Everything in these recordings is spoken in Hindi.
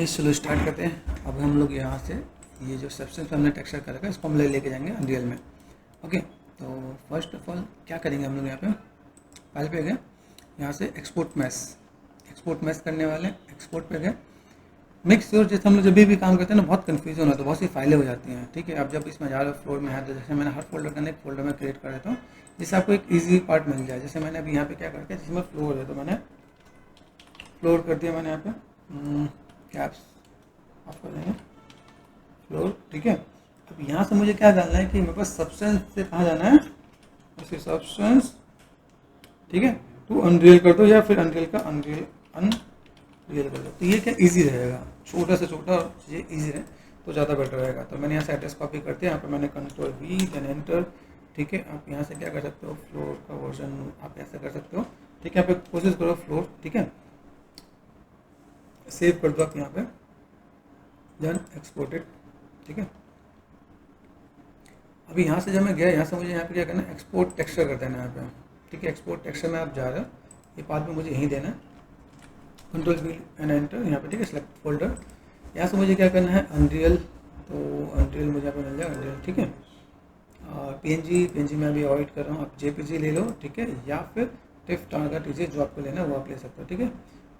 चलो स्टार्ट करते हैं। अब हम लोग यहाँ से ये जो सब्सटेंस हमने टेक्सचर करा है इसको हम लेके जाएंगे अनरियल में। ओके, तो फर्स्ट ऑफ ऑल क्या करेंगे हम लोग यहाँ पे फाइल पे गए, यहाँ से एक्सपोर्ट मैस करने वाले हैं। एक्सपोर्ट पे गए, मेक श्योर जैसे हम लोग जब भी काम करते हैं ना बहुत कन्फ्यूजन होता है, बहुत सी फाइलें हो जाती हैं। ठीक है, अब जब इसमें ज़्यादा फ्लोर में है तो जैसे मैंने हर फोल्डर का एक फोल्डर में क्रिएट कर देता हूँ जिससे आपको एक ईजी पार्ट मिल जाए। जैसे मैंने अभी यहाँ पे क्या करके जिसमें फ्लोर है तो मैंने फ्लोर कर दिया, मैंने यहाँ पे कैप्स ऑफ कर देंगे फ्लोर। ठीक है, अब यहाँ से मुझे क्या डालना है कि मेरे पास सब्सटेंस से कहाँ जाना है, ऐसे सब्सटेंस। ठीक है, टू अनरियल कर दो या फिर अनरियल का अनरियल कर दो, तो ये क्या इजी रहेगा, छोटा से छोटा चीज़ें इजी रहे तो ज़्यादा बेटर रहेगा। तो मैंने यहाँ से एड्रेस कॉपी करते हैं, यहाँ पे मैंने कंट्रोल वी देन एंटर। ठीक है, आप यहाँ से क्या कर सकते हो, फ्लोर का वर्जन आप ऐसा कर सकते हो। ठीक है, यहाँ पे कोशिश करो फ्लोर। ठीक है, सेव कर दो आप यहाँ पे, देन एक्सपोर्टेड। ठीक है, अभी यहाँ से जब मैं गया, यहाँ से मुझे यहाँ पे क्या करना है, एक्सपोर्ट टेक्सचर कर देना है यहाँ पे। ठीक है, एक्सपोर्ट टेक्सचर में आप जा रहे हो, ये पाथ में मुझे यहीं देना है, कंट्रोल वी एंड एंटर यहाँ पे। ठीक है, सेलेक्ट फोल्डर, यहाँ से मुझे क्या करना है अनरियल, तो अनरियल मुझे यहाँ पे मिल जाएगा अनरियल। ठीक है, और पीएनजी में अभी अवॉइड कर रहा हूँ, आप जेपीजी ले लो। ठीक है, या फिर टिफ टारगेट टीजे जो आपको लेना है वो आप ले सकते हो। ठीक है,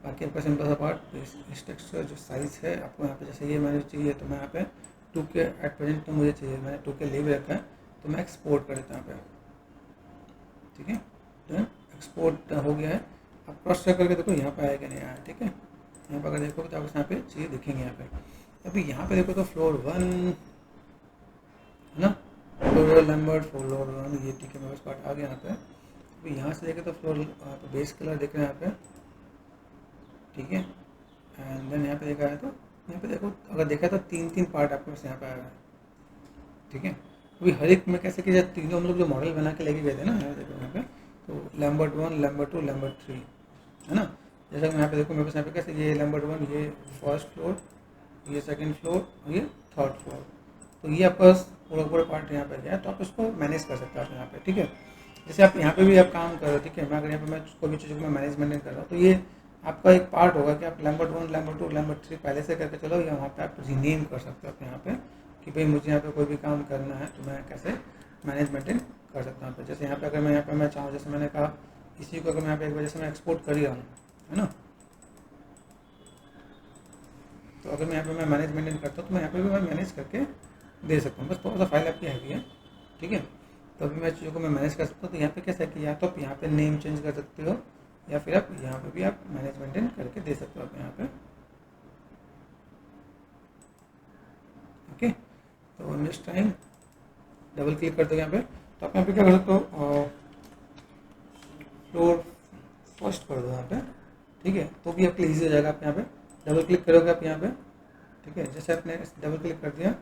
बाकी आपका सिंपल सा पार्ट इस टेक्सचर जो साइज़ है आपको यहाँ पे जैसे ये मैंने चाहिए तो मैं यहाँ पे 2K एट प्रेजेंट तो मुझे चाहिए, मैंने 2K ले भी रखा है तो मैं एक्सपोर्ट कर देता हूँ यहाँ पे। ठीक है, तो एक्सपोर्ट हो गया है। आप क्रॉस चेक करके देखो यहाँ पे आया कि नहीं आया। ठीक है, यहाँ पर अगर देखो तो आपको यहाँ पे चीज़ें दिखेंगे यहाँ पे। अभी यहाँ पे देखो तो फ्लोर 1 है ना, फ्लोर लैम्बर्ट फ्लोर 1 ये। ठीक है, मेरे पास पार्ट आ गया यहाँ पे। अभी यहाँ से देखें तो फ्लोर बेस कलर देख रहे हैं यहाँ पे। ठीक है, एंड देन यहाँ पे देखा है तो यहाँ पे देखो, अगर देखा तो 3 पार्ट आपके पास यहाँ पे आया है। ठीक है, अभी हर एक में कैसे कि तीनों हम लोग जो मॉडल बना के लेके गए थे ना, यहाँ देखो यहाँ पे तो लैम्बर्ट 1 लैम्बर्ट 2 लैम्बर्ट 3 है ना। जैसा कि यहाँ पे देखो मेरे पास यहाँ पे कैसे ये लैम्बर्ट 1 ये फर्स्ट फ्लोर, ये सेकंड फ्लोर और ये थर्ड फ्लोर, तो ये आपका पूरा पार्ट यहाँ पे गया, तो आप इसको मैनेज कर सकते हो आप यहाँ पे। ठीक है, जैसे आप यहाँ पे भी आप काम कर रहे हो। ठीक है, मैं अगर यहाँ पे मैं कोई भी चीज़ को मैं मैनेजमेंट कर रहा हूँ तो ये आपका एक पार्ट होगा कि आप लैम्बर्ट 1 लैम्बर्ट 2 लैम्बर्ट 3 पहले से करके चलो, या वहाँ पे आप रीनेम कर सकते हो आप यहाँ पे कि भाई मुझे यहाँ पे कोई भी काम करना है तो मैं कैसे मैनेजमेंट कर सकता हूँ। जैसे यहाँ पे अगर मैं यहाँ पे मैं चाहूँ, जैसे मैंने कहा इसी को अगर मैं यहाँ पे एक वजह से मैं एक्सपोर्ट कर ही रहा हूँ है ना, तो अगर मैं यहाँ पे मैं मैनेजमेंट करता हूँ तो मैं यहाँ पे भी मैं मैनेज करके दे सकता हूँ। बस थोड़ा सा फाइल आपकी हैवी है। ठीक है, तो अभी मैं चीज़ों को मैं मैनेज कर सकता हूँ। तो यहाँ पे कैसा है कि या तो आप यहाँ पे नेम चेंज कर सकते हो या फिर आप यहाँ पे भी आप मैनेजमेंट करके दे सकते हो आप यहाँ पे। ओके, तो नेक्स्ट टाइम डबल क्लिक कर दो यहाँ पे, तो आप यहाँ पे क्या कर सकते हो, फ्लोर फर्स्ट कर दो यहाँ पे। ठीक है, तो भी आपके ईजी हो जाएगा। आप यहाँ पे डबल क्लिक करोगे आप यहाँ पे। ठीक है, जैसे आपने डबल क्लिक कर दिया,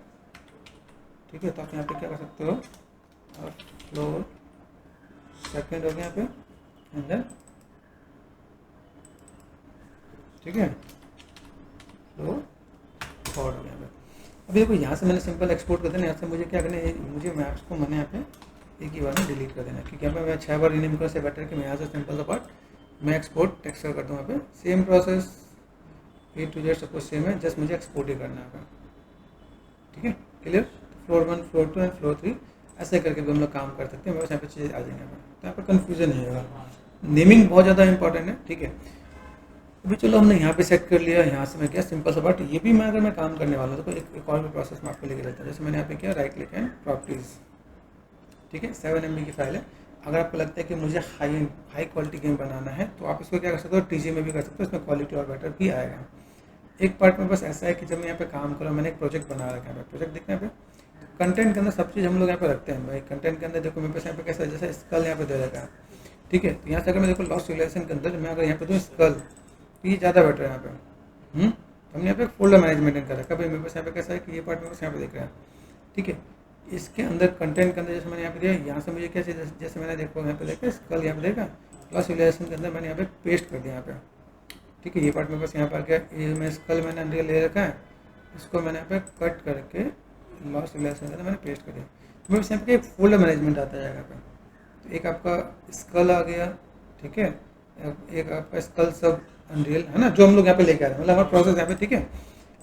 ठीक है, तो आप यहाँ पे क्या कर सकते हो, फ्लोर सेकंड हो गया यहाँ पे एंड देन ठीक है फ्लोर थर्ड हो गया यहाँ पे। अभी देखो यहाँ से मैंने सिंपल एक्सपोर्ट कर देना, यहाँ से मुझे क्या करना है, मुझे मैप्स को मैंने यहाँ पे एक ही बार में डिलीट कर देना है, क्योंकि यहाँ पे मैं 6 बार रीनेम करने से बेटर कि मैं यहाँ से सिंपल सा पार्ट मैं एक्सपोर्ट टेक्सचर कर दूँ। यहाँ पे same process A to Z सब कुछ सेम है, जस्ट मुझे एक्सपोर्ट ही करना है। ठीक है, clear. Floor 1 floor 2 and floor 3 ऐसे करके भी हम लोग काम कर सकते हैं। मेरे पास यहाँ पे चीज़ें आ जाएंगे, तो यहाँ पर कन्फ्यूजन नहीं होगा। नेमिंग बहुत ज़्यादा इंपॉर्टेंट है। ठीक है, अभी चलो हमने यहाँ पे सेट कर लिया, यहाँ से मैं क्या सिंपल सा बात, ये भी मैं अगर मैं काम करने वाला हूँ तो एक और भी प्रोसेस में आपको लेके रहता है। जैसे मैंने यहाँ पे किया राइट क्लिक एंड प्रॉपर्टीज़। ठीक है, 7 MB की फाइल है। अगर आपको लगता है कि मुझे हाई क्वालिटी गेम बनाना है तो आप इसको क्या कर सकते हो, टीजी में भी कर सकते हो, इसमें क्वालिटी और बेटर भी आएगा। एक पार्ट में बस ऐसा है कि जब मैं यहाँ पे काम करूँ, मैंने एक प्रोजेक्ट बना रखा है, प्रोजेक्ट देखना है कंटेंट के अंदर सब चीज़ हम लोग यहाँ पे रखते हैं भाई। कंटेंट के अंदर देखो मेरे पास यहाँ पे कैसा है, जैसे स्कल यहाँ पे दे रखा है। ठीक है, तो यहाँ से अगर मैं देखो लॉस्ट सिविलाइजेशन के अंदर मैं अगर यहाँ पे दूँ स्कल, तो ये ज़्यादा बेटर है यहाँ पे। हमने यहाँ पे फोल्डर मैनेजमेंट कर रखा है भाई। मेरे पास यहाँ पे कैसा है कि ये पार्ट मेरे पास यहाँ पे देख रहा है। ठीक है, इसके अंदर कंटेंट के अंदर जैसे मैंने यहाँ पे दिया, यहाँ से मुझे क्या चाहिए, जैसे मैंने देखो यहाँ पे देखा स्कल यहाँ पे देखा, लॉस्ट सिविलाइजेशन के अंदर मैंने यहाँ पे पेस्ट कर दिया यहाँ पे। ठीक है, ये पार्ट मेरे पास यहाँ पर आ गया। ये मैं स्कल मैंने अनरियल ले रखा है, इसको मैंने यहाँ पे कट करके लॉस्ट सिविलाइजेशन के अंदर मैंने पेस्ट कर दिया। तो मेरे पास यहाँ पे एक फोल्डर मैनेजमेंट आता है यहाँ पे। तो एक आपका स्कल आ गया, ठीक है, एक आपका स्कल सब अनरियल है ना, जो हम लोग यहाँ पे लेके आ रहे हैं, मतलब हमारा प्रोसेस यहाँ पे। ठीक है,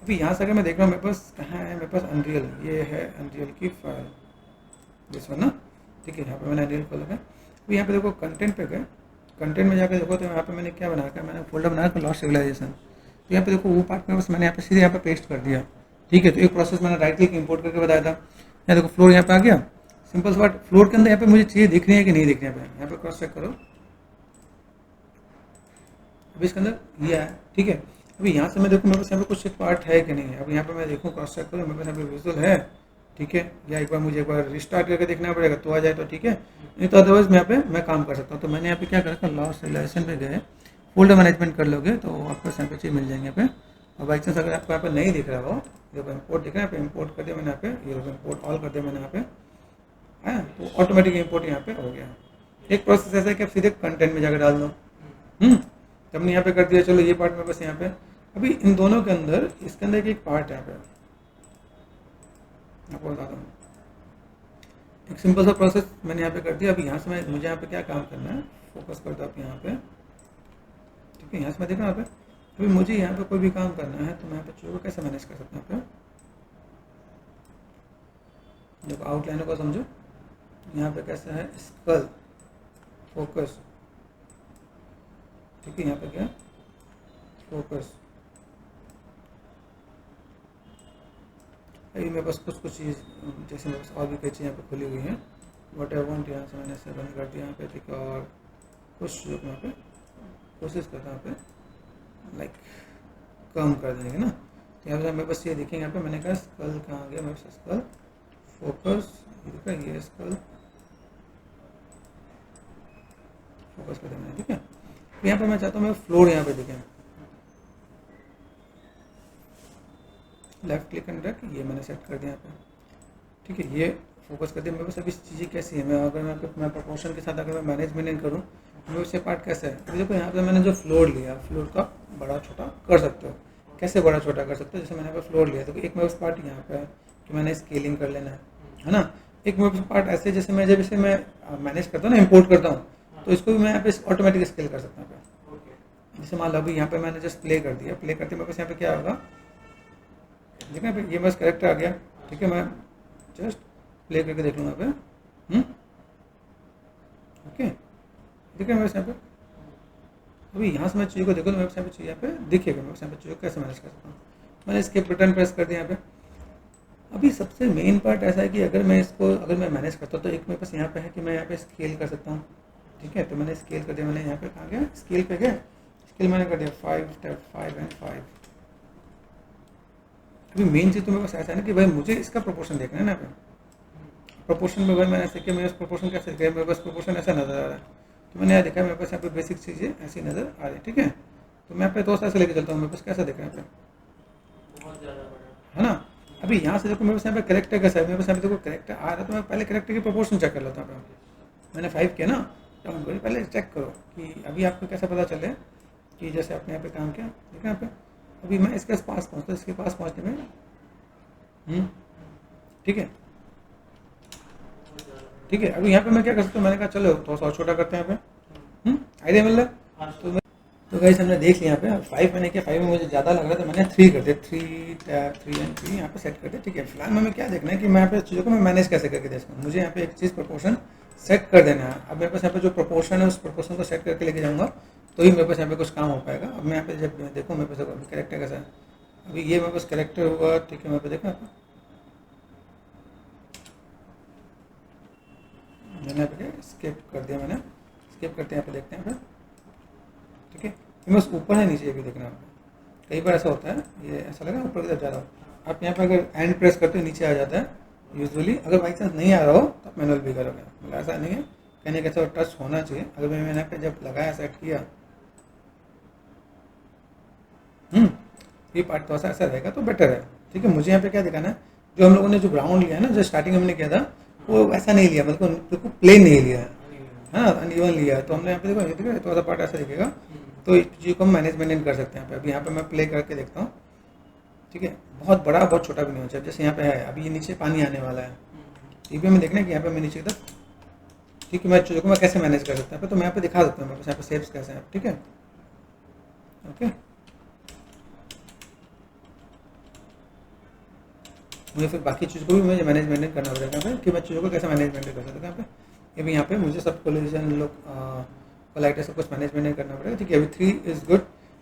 अभी यहाँ से अगर मैं देख रहा हूँ मेरे पास कहाँ है, मेरे पास अनरियल, ये है अनरियल की फाइल, दिस वन ना, ठीक है। यहाँ पे मैंने अनरियल खोला है। अभी यहाँ पे देखो कंटेंट पे गए, कंटेंट में जाकर देखो तो यहाँ पे मैंने क्या बना रखा है, मैंने फोल्डर बना रखा लॉस्ट सिविलाइजेशन। तो यहाँ पे देखो वो पार्ट में बस मैंने यहाँ पे सीधे यहाँ पे पेस्ट कर दिया, ठीक है। तो एक प्रोसेस मैंने राइट क्लिक इंपोर्ट करके बताया था। यहाँ देखो फ्लोर यहाँ पे आ गया, सिंपल सा बात। फ्लोर के अंदर यहाँ पे मुझे चीज़ें दिख रही है कि नहीं दिख रही है, यहाँ पे क्रॉस चेक करो, अभी इसके अंदर ये है, ठीक है। अभी यहाँ से मैं देखूँ मेरे पास यहाँ पे कुछ पार्ट है कि नहीं है। अब यहाँ पे मैं देखूँ क्रॉस चेक करूँ, मेरे पास यहाँ पे विजुअल है, ठीक है। या एक बार मुझे एक बार रिस्टार्ट करके देखना पड़ेगा तो आ जाए तो ठीक है, नहीं तो अदरवाइज मैं यहाँ पे मैं काम कर सकता हूँ। तो मैंने यहाँ पे क्या करा, लॉस्ट रिलेशन पे गए, फोल्डर मैनेजमेंट कर लोगे तो आपको यहाँ पे चीज़ मिल जाएंगे यहाँ पे। और बाई चांस अगर आपको यहाँ पे नहीं दिख रहा हो, जब इम्पोर्ट दिख रहा है, यहाँ पे इम्पोर्ट कर दिया मैंने, यहाँ पे ये इम्पोर्ट ऑल कर दिया मैंने यहाँ पे, है तो ऑटोमेटिक इम्पोर्ट यहाँ पे हो गया। एक प्रोसेस ऐसा है कि आप सीधे कंटेंट में जाकर डाल दो, तो हमने यहाँ पे कर दिया। चलो ये पार्ट में बस यहाँ पे, अभी इन दोनों के अंदर, इसके अंदर एक पार्ट है यहाँ पे, आपको बताता हूँ। एक सिंपल सा प्रोसेस मैंने यहाँ पे कर दिया। अभी यहाँ से मुझे यहाँ पे क्या काम करना है, फोकस कर दो आप यहाँ पे, ठीक है। यहाँ से मैं देख रहा हूँ यहाँ पे, अभी मुझे यहाँ पे कोई भी काम करना है तो मैं यहाँ पे चीज़ों को कैसे मैनेज कर सकता हूँ। यहाँ पे देखो आउटलाइनर को समझो, यहाँ पे कैसा है, स्कल फोकस, ठीक है। यहाँ पे क्या फोकस, अभी मेरे पास कुछ चीज़ जैसे मेरे पास और भी कई चीज़ यहाँ पे खुली हुई हैं, वट आई वॉन्ट, यहाँ से मैंने ऐसे बंद कर दिया यहाँ पे, ठीक है। और कुछ चीज़ों को यहाँ पे कोशिश करता हूँ यहाँ पे लाइक कम कर देने की ना। तो यहाँ पे मेरे पास ये देखेंगे, यहाँ पे मैंने कहा स्कल कहाँ आ गया, मेरे पास स्कल फोकस, ये स्कल फोकस कर दिया मैंने, ठीक है। तो यहाँ पे मैं चाहता हूँ मैं फ्लोर यहाँ पे देखें, लेफ्ट क्लिक एंड ड्रैग, ये मैंने सेट कर दिया यहाँ पे, ठीक है। ये फोकस कर दिया। मेरे पास अभी चीज़ें कैसी है, मैं अगर मैं प्रोपोर्शन के साथ अगर मैं मैनेजमेंट करूँ, मेरे से पार्ट कैसा है। अभी देखो यहाँ पे मैंने जो फ्लोर लिया, फ्लोर का बड़ा छोटा कर सकते हो, कैसे बड़ा छोटा कर सकते हो। जैसे मैंने यहाँ पे फ्लोर लिया तो एक मेरे पास पार्ट यहाँ पे है कि मैंने स्केलिंग कर लेना है ना। एक मेरे पास पार्ट ऐसे, जैसे मैं जब इसे मैं मैनेज करता हूँ ना, इम्पोर्ट करता हूँ, तो इसको भी मैं यहाँ पे ऑटोमेटिक स्केल कर सकता हूँ। जैसे मान लो अभी यहाँ पे मैंने जस्ट प्ले कर दिया, प्ले करते मेरे पास यहाँ पे क्या होगा, देखना पे ये बस करेक्टर आ गया, ठीक है। मैं जस्ट प्ले करके देख लूँगा यहाँ पे, ओके, देखिए मेरे यहाँ पे अभी यहाँ से मैं चीज़ को देखो तो मेरे यहाँ पे चीज़ यहाँ पे दिखेगा, मेरे यहाँ पे चीज़ को कैसे मैनेज कर सकता हूँ। मैंने इसके बटन प्रेस कर दिया यहाँ पे। अभी सबसे मेन पार्ट ऐसा है कि अगर मैं इसको मैं मैनेज करता हूँ तो एक मेरे पास यहाँ पे है कि मैं यहाँ पे स्केल कर सकता हूँ, ठीक है। तो मैंने स्केल कर दिया, मैंने यहाँ पे कहाँ गया, स्केल पे गया, स्केल मैंने कर दिया 5 एंड 5। अभी मेन चीज़ तो मेरे पास ऐसा है ना कि भाई मुझे इसका प्रोपोर्शन देखना है ना, यहाँ पे प्रोपोर्शन में भाई मैंने ऐसे किया, मेरे प्रोपोर्शन कैसे दिखा, मेरे पास प्रोपोर्शन ऐसा नजर आ रहा है। तो मैंने यहाँ देखा मेरे पास यहाँ पे बेसिक चीज़ें ऐसी नजर आ रही, ठीक है। तो मैं अपने दोस्त ऐसे लेके चलता हूँ, मेरे पास कैसा दिख रहा है यहाँ पे, है ना। अभी यहाँ से देखो मेरे पास यहाँ पे करेक्टर कैसा है, मेरे पास यहाँ पे देखो करेक्टर आ रहा है, तो मैं पहले करेक्टर की प्रोपोर्शन चेक कर लेता हूँ। मैंने 5 किया ना, तो पहले चेक करो कि अभी आपको कैसा पता चले कि जैसे आपने यहाँ पे काम किया, ठीक है। यहाँ पे अभी मैं इसके पास पहुँचता, इसके पास पहुँचने में, ठीक है, ठीक है। अभी यहाँ पे मैं क्या कर सकता हूँ, मैंने कहा चलो थोड़ा सा और छोटा करते हैं यहाँ पे, आइडिया मिल रहा है। तो गाइस हमने देख लिया यहाँ पे 5 मैंने किया, 5 में मुझे ज़्यादा लग रहा था, मैंने 3 कर दिया, 3 एंड 3 यहाँ पे सेट कर दिया, ठीक है। फिलहाल हमें क्या देखना है कि मैं यहाँ पे चीज़ों को मैं मैनेज कैसे करके दे सकता हूँ। मुझे यहाँ पे एक चीज़ प्रोपोर्शन सेट कर देना है। अब मेरे पास यहाँ पे जो प्रोपोर्शन है उस प्रोपोर्शन को सेट करके लेके जाऊँगा तो ही मेरे पास यहाँ पे कुछ काम हो पाएगा। अब मैं यहाँ पे जब देखूँ मेरे पास कैरेक्टर कैसा है, अभी ये मेरे पास कैरेक्टर हुआ, ठीक है। मैं पे देखा मैंने यहाँ पे स्किप कर दिया, मैंने स्किप करते हैं यहाँ पे देखते हैं यहाँ पे, ठीक है। ये बस ऊपर है नीचे भी देखना आपको, कई बार ऐसा होता है, ये ऐसा लगा ऊपर की तरफ जा रहा हो आप, यहाँ पे अगर एंड प्रेस करते हो नीचे आ जाता है यूजुअली। अगर बाई चांस नहीं आ रहा हो तो आप मैनुअल भी करोगे, मतलब ऐसा नहीं है, कहने कैसा टच होना चाहिए। अगर मैंने यहाँ पे जब लगाया सेट किया, ये पार्ट थोड़ा सा ऐसा रहेगा तो बेटर है, ठीक है। मुझे यहाँ पे क्या दिखाना है, जो हम लोगों ने जो ग्राउंड लिया है ना, जो स्टार्टिंग में हमने किया था वो वैसा नहीं लिया, मतलब बिल्कुल प्लेन नहीं लिया है, हाँ अनइवन लिया है। तो हमने यहाँ पे देखो थोड़ा सा पार्ट ऐसा दिखेगा, तो इस चीज़ को हम मैनेजमेंट कर सकते हैं। अभी यहाँ पे मैं प्ले करके देखता हूँ, ठीक है। बहुत बड़ा बहुत छोटा भी नहीं होना चाहिए, जैसे यहाँ पे है अभी ये नीचे पानी आने वाला है, ये भी हमें देखना है कि यहाँ पे मैं नीचे तक, ठीक है, मैं चीज़ों को मैं कैसे मैनेज कर सकता हूँ। तो मैं यहाँ पे दिखा सकता हूँ मेरे पास यहाँ पे शेप्स कैसे हैं, ठीक है, ओके। मुझे फिर बाकी चीज़ को भी मुझे मैनेजमेंट करना पड़ेगा यहाँ पे कि मैं चीज़ों को कैसे मैनेजमेंट कर सकता हूँ यहाँ पे। ये भी यहाँ पे मुझे सब कोलिजन लोग कोलाइटर सब कुछ मैनेजमेंट करना पड़ेगा। ठीक है, अभी 3 इज़ गुड,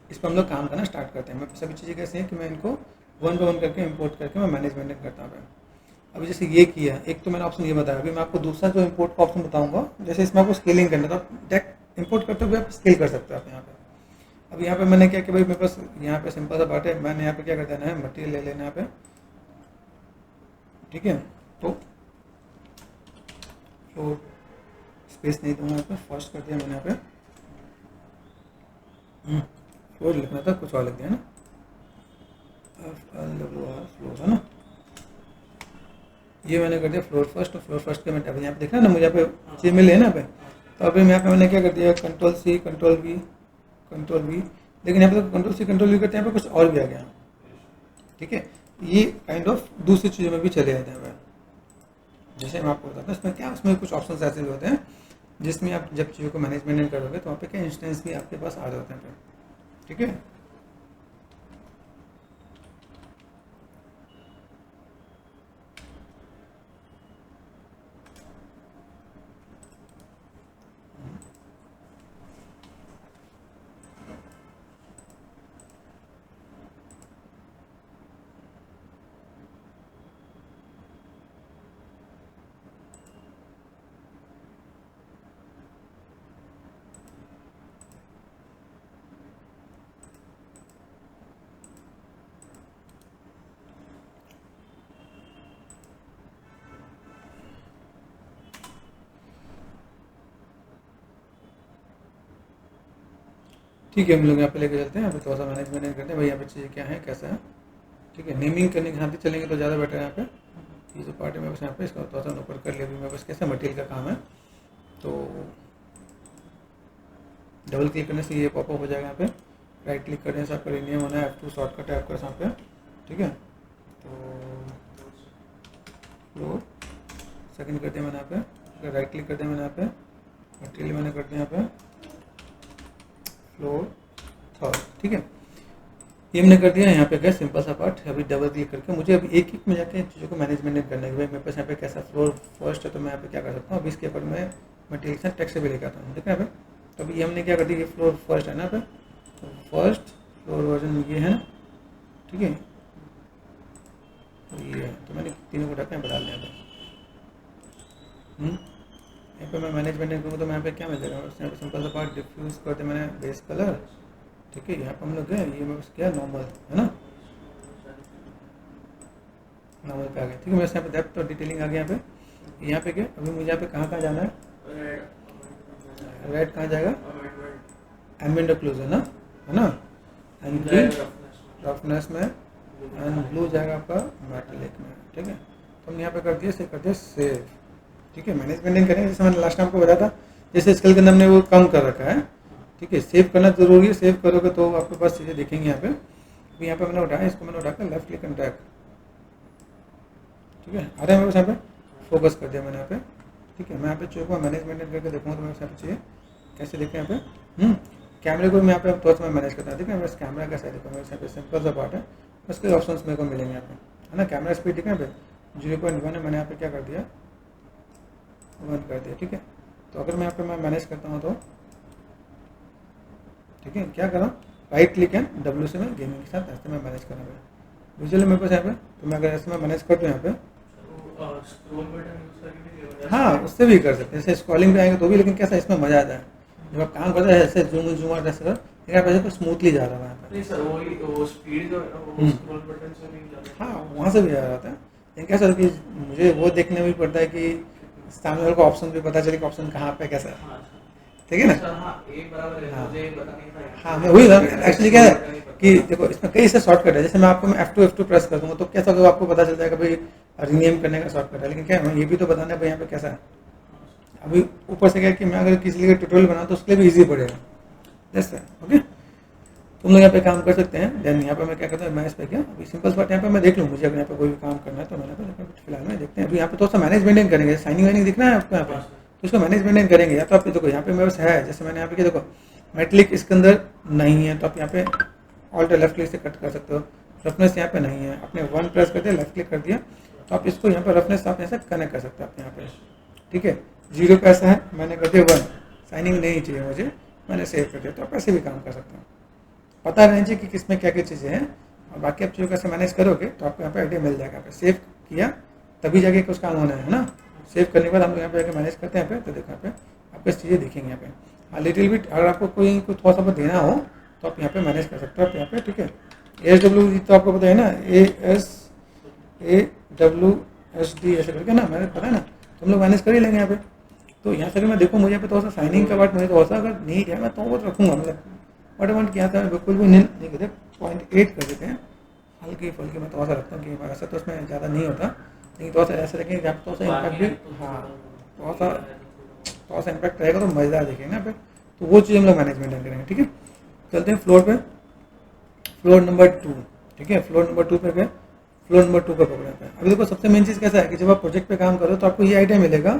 इस पर हम लोग काम करना स्टार्ट करते हैं। मैं सभी चीज़ें कैसे हैं कि मैं इनको 1 बाय 1 करके इंपोर्ट करके मैं मैनेजमेंट करता हूँ। अभी जैसे ये किया, एक तो मैंने ऑप्शन ये बताया, अभी मैं आपको दूसरा जो इंपोर्ट का ऑप्शन बताऊंगा, जैसे इसमें आपको स्केलिंग करना, तो आप डायरेक्ट इंपोर्ट करते हुए आप स्केल कर सकते हो आप यहाँ पे। अब यहाँ पे मैंने क्या कि भाई मेरे पास यहाँ पे सिंपल सा बात है, मैंने यहाँ पे क्या कर देना है, मटेरियल ले लेना यहाँ पे। ठीक है, तो फ्लोर स्पेस नहीं दूंगा यहाँ पे, फर्स्ट कर दिया मैंने यहाँ पे। फ्लोर लिखना था, कुछ और लिख दिया ना, फ्लोर है ना, ये मैंने कर दिया फ्लोर फर्स्ट। तो फ्लोर फर्स्ट के मैं यहाँ पे देख रहा है ना, मुझे यहाँ पे चीज मिले है ना पे। तो अभी यहाँ पे मैंने क्या कर दिया, कंट्रोल सी कंट्रोल वी, लेकिन यहाँ पे तो कंट्रोल सी कंट्रोल वी करते हैं, यहाँ पे कुछ और भी आ गया। ठीक है, ये काइंड ऑफ दूसरी चीज़ों में भी चले जाते हैं। जैसे मैं आपको बताता हूँ, इसमें क्या, उसमें कुछ ऑप्शन ऐसे भी होते हैं जिसमें आप जब चीज़ों को मैनेजमेंट करोगे तो वहाँ पे क्या इंस्टेंस भी आपके पास आ जाते हैं। ठीक है, ठीक है, हम लोग यहाँ पे लेके चलते हैं। अभी थोड़ा सा मैनेजमेंट करते हैं भाई, यहाँ पे चीज़ें क्या है कैसा है। ठीक है, नेमिंग करने के साथ ही चलेंगे तो ज़्यादा बेटर है। यहाँ पे ये जो पार्ट है मैं बस यहाँ पे इसका थोड़ा सा ऊपर कर लिया। अभी मैं बस कैसे मटेरियल का काम है, तो डबल क्लिक करने से ये पॉपअप हो जाएगा। यहाँ पे राइट क्लिक करने से आपका रिन्यू होना है, F2 शॉर्टकट है आपका यहाँ पे। ठीक है, तो फ्लोर सेकंड करते हैं मैंने यहाँ पे, राइट क्लिक करते हैं मैंने यहाँ पे, मटेरियल मैंने कर दिया यहाँ पे, फ्लोर थर्ड। ठीक है, ये हमने कर दिया। यहाँ पे क्या सिंपल सा पार्ट, अभी डबल क्लिक करके मुझे अभी एक में जाके चीज़ों को मैनेजमेंट करने के बाद मेरे पास यहाँ पे कैसा फ्लोर फर्स्ट है, तो मैं यहाँ पे क्या कर सकता हूँ, अभी इसके ऊपर मैं मटेरियल से टेक्स्ट भी लेकर आता हूँ। ठीक है, यहाँ पे तो अभी हमने क्या कर दिया, ये फ्लोर फर्स्ट है ना, पे तो फर्स्ट फ्लोर वर्जन ये है ना। ठीक है, तो ये है, तो मैंने तीनों को ढक्कन पर डाल दिया था। यहाँ पे मैं मैनेजमेंट करूँगा तो मैं यहाँ पे क्या मिल जाएगा, यहाँ पे सिंपल सा पार्ट डिफ्यूज करते मैंने बेस कलर। ठीक है, यहाँ पे हम लोग गए, ये मैं बस क्या नॉर्मल है ना, नॉर्मल पे आ गया। ठीक है, मैं यहाँ पे डेप्थ और डिटेलिंग आ गया। यहाँ पे क्या अभी मुझे यहाँ पे कहाँ जाना है, रेड कहाँ जाएगा, एम्बिएंट ओक्लूजन ना, है ना, एंड ग्रीन रफनेस में, एंड ब्लू जाएगा आपका मेटालिक में। ठीक है, तो हमने यहाँ पे कर दिया सेव। ठीक है, मैनेजमेंट करेंगे जैसे मैंने लास्ट टाइम आपको बताया था, जैसे स्केल के अंदर हमने वो कम कर रखा है। ठीक है, सेव करना जरूरी है, सेव करोगे तो आपके पास चीज़ें दिखेंगी यहाँ पे। अभी यहाँ पे मैंने उठाया, इसको मैंने उठाकर लेफ्ट क्लिक एंड ड्रैग। ठीक है, आ रहा है मेरे पास यहाँ पे, फोकस कर दिया मैंने यहाँ पे। ठीक है, मैं यहाँ पे चीज़ों को मैनेजमेंट करके देखूँगा तो मेरे यहाँ पे चाहिए कैसे देखें यहाँ पे। कैमरे को मैं यहाँ पे थोड़ा सा मैनेज करता हूँ। ठीक है, बस कैमरा कैसा देखो, मेरे यहाँ पे सिंपल सा पार्ट है, उसके ऑप्शन मेरे को मिलेंगे यहाँ पे, है ना। कैमरा स्पीड ठीक है, यहाँ पे 0.1 है, मैंने यहाँ पे क्या कर दिया, 1 कर दिया। ठीक है, तो अगर मैं यहाँ पे मैं मैनेज करता हूँ तो ठीक है, क्या करूँ, राइट क्लिक एंड W से मैं गेमिंग के साथ ऐसे मैं मैनेज करना है विजुअली मेरे पास यहाँ पे। तो मैं अगर ऐसे मैं मैनेज कर दूँ यहाँ पे, हाँ उससे भी कर सकते हैं, जैसे स्क्रॉलिंग पे आएंगे तो भी, लेकिन कैसा इसमें मजा आता है जब आप काम करते हैं ऐसे जूम आउट ऐसे कर, लेकिन आप ऐसे तो स्मूथली जा रहा है यहाँ पे। हाँ वहाँ से भी जा रहा था, लेकिन कैसा कि मुझे वो देखने में भी पड़ता है कि सामने वाले को ऑप्शन भी पता चले कि ऑप्शन कहाँ पे कैसा है। ठीक है ना, हाँ मैं वही एक्चुअली क्या है कि देखो इसमें कई से शॉर्टकट है। जैसे मैं आपको F2 प्रेस कर दूंगा तो कैसा होगा, आपको पता चल जाएगा भाई रीनेम करने का शॉर्टकट है, लेकिन क्या है ये भी तो बताना है भाई यहाँ पे कैसा है। अभी ऊपर से क्या है कि मैं अगर किसी लिए ट्यूटोरियल बनाऊँ तो उसके लिए भी ईजी पड़ेगा जैसे। ओके, तुम लोग यहाँ पे काम कर सकते हैं। देन यहाँ पे मैं क्या करता हूँ, मैं इस पर क्या अभी सिंपल बात यहाँ पे मैं देख लूँ, मुझे अगर यहाँ पे कोई भी काम करना है तो मैंने फिलहाल में देखते हैं। अभी यहाँ पे थोड़ा सा मैनेजमेंट करेंगे, साइनिंग वाइनिंग दिखना है आपको यहाँ पे, तो उसको मैनेजमेंट करेंगे। या तो आप देखो यहाँ पे मेरे पास है, जैसे मैंने यहाँ पे क्या देखो मेटलिक इसके अंदर नहीं है, तो आप यहाँ पे ऑल्ट लेफ्ट क्लिक से कट कर सकते हो, रफनेस यहाँ पे नहीं है, आपने 1 प्रेस कर दिया, लेफ्ट क्लिक कर दिया, तो आप इसको यहाँ पर रफनेस आप ऐसे कनेक्ट कर सकते हैं आप यहाँ पे, ठीक है। 0 पे ऐसा है, मैंने कर दिया 1, साइनिंग नहीं चाहिए मुझे, मैंने सेव कर दिया। तो आप ऐसे भी काम कर सकते हैं, पता रहना चाहिए कि किसमें क्या क्या चीज़ें हैं, और बाकी आप चीज़ों कैसे मैनेज करोगे तो आपको यहाँ पे आइडिया मिल जाएगा। सेव किया तभी जाके कुछ काम होना है ना, सेव करने के बाद हम लोग यहाँ पे आके मैनेज करते हैं यहाँ पे, तो देखो यहाँ पे आपको इस चीज़ें दिखेंगे यहाँ पे। हाँ, लिटिल बिट अगर आपको कोई थोड़ा सा बहुत देना हो तो आप यहाँ पे मैनेज कर सकते हो आप यहाँ पे, ठीक है। ASW तो आपको पता है ना, ASAWSD ऐसे करके ना, मैंने पता है ना, तो हम लोग मैनेज कर ही लेंगे यहाँ पे। तो यहाँ से भी मैं देखो, मुझे यहाँ पे थोड़ा सा साइनिंग का पार्ट मुझे थोड़ा सा अगर नीड है मैं तो वो रखूँगा, मतलब ऑटोमेटिक किया था बिल्कुल भी नहीं करते, 0.8 कर देते हैं, हल्की फुल्की मैं थोड़ा सा रखता हूँ कि वैसे तो उसमें ज़्यादा नहीं होता, लेकिन थोड़ा सा ऐसा रखेंगे कि आप थोड़ा सा इम्पैक्ट भी, हाँ थोड़ा सा इम्पैक्ट रहेगा तो मज़ेदार दिखेगा ना पे। तो वो चीज़ हम लोग मैनेजमेंट करेंगे, ठीक है। चलते हैं फ्लोर पे, फ्लोर नंबर 2, ठीक है। फ्लोर नंबर 2 पे गए, फ्लोर नंबर 2 पे पकड़े पे। अभी देखो सबसे मेन चीज़ कैसा है कि जब आप प्रोजेक्ट पे काम करो तो आपको ये आइडिया मिलेगा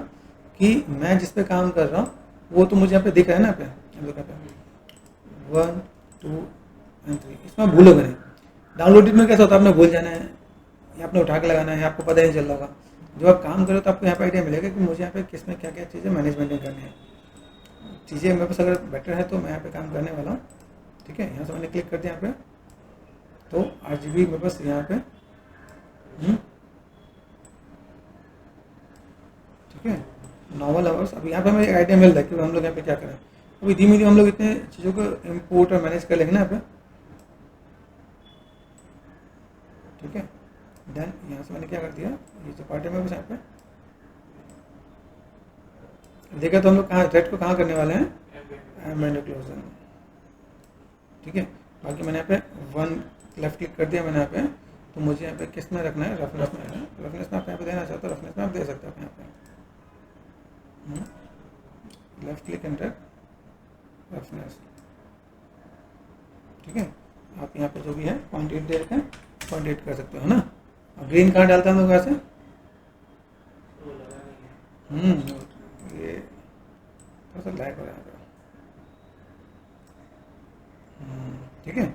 कि मैं जिस पे काम कर रहा हूँ वो तो मुझे यहाँ पे दिख रहा है ना, पे हम लोग यहाँ पे 1 2 एंड 3, इसमें भूलोगे नहीं। डाउनलोडेड में कैसा होता है, आपने भूल जाना है या आपने उठा के लगाना है, आपको पता ही नहीं चल रहा होगा। जब आप काम करो तो आपको यहाँ पे आइडिया मिलेगा कि मुझे यहाँ पे किस में क्या क्या चीज़ें मैनेजमेंट करनी है। चीज़ें मेरे पास अगर बेटर है तो मैं यहाँ पे काम करने वाला हूँ, ठीक है। यहाँ से मैंने क्लिक कर दिया यहाँ पे, तो RGB मेरे पास यहाँ पे, ठीक है। नॉर्मल आवर्स, अब यहाँ पे हमें आइडिया मिल रहा है कि हम लोग यहाँ पे क्या करें। अभी धीमे धीमे हम लोग इतने चीज़ों को इम्पोर्ट और मैनेज कर लेंगे ना यहाँ पे, ठीक है। देन यहाँ से मैंने क्या कर दिया, ये जो पार्ट है मेरे पास यहाँ पे देखा, तो हम लोग कहाँ थ्रेड को कहाँ करने वाले हैं, एम्बेड क्लोजन, ठीक है। बाकी मैंने यहाँ पे 1 लेफ्ट क्लिक कर दिया मैंने यहाँ पे, तो मुझे यहाँ पे किस में रखना है, रफनेस में है। रफनेस में आप यहाँ पे देना चाहते हो, रफनेस में आप दे सकते हो यहाँ पे, लेफ्ट क्लिक एंटर रफनेस, ठीक है। आप यहाँ पे जो भी है 0.8 दे रखें, 0.8 कर सकते हो ना। और ग्रीन कहाँ डालता है हम लोग वैसे, ये थोड़ा सा लैग हो रहा है, ठीक है।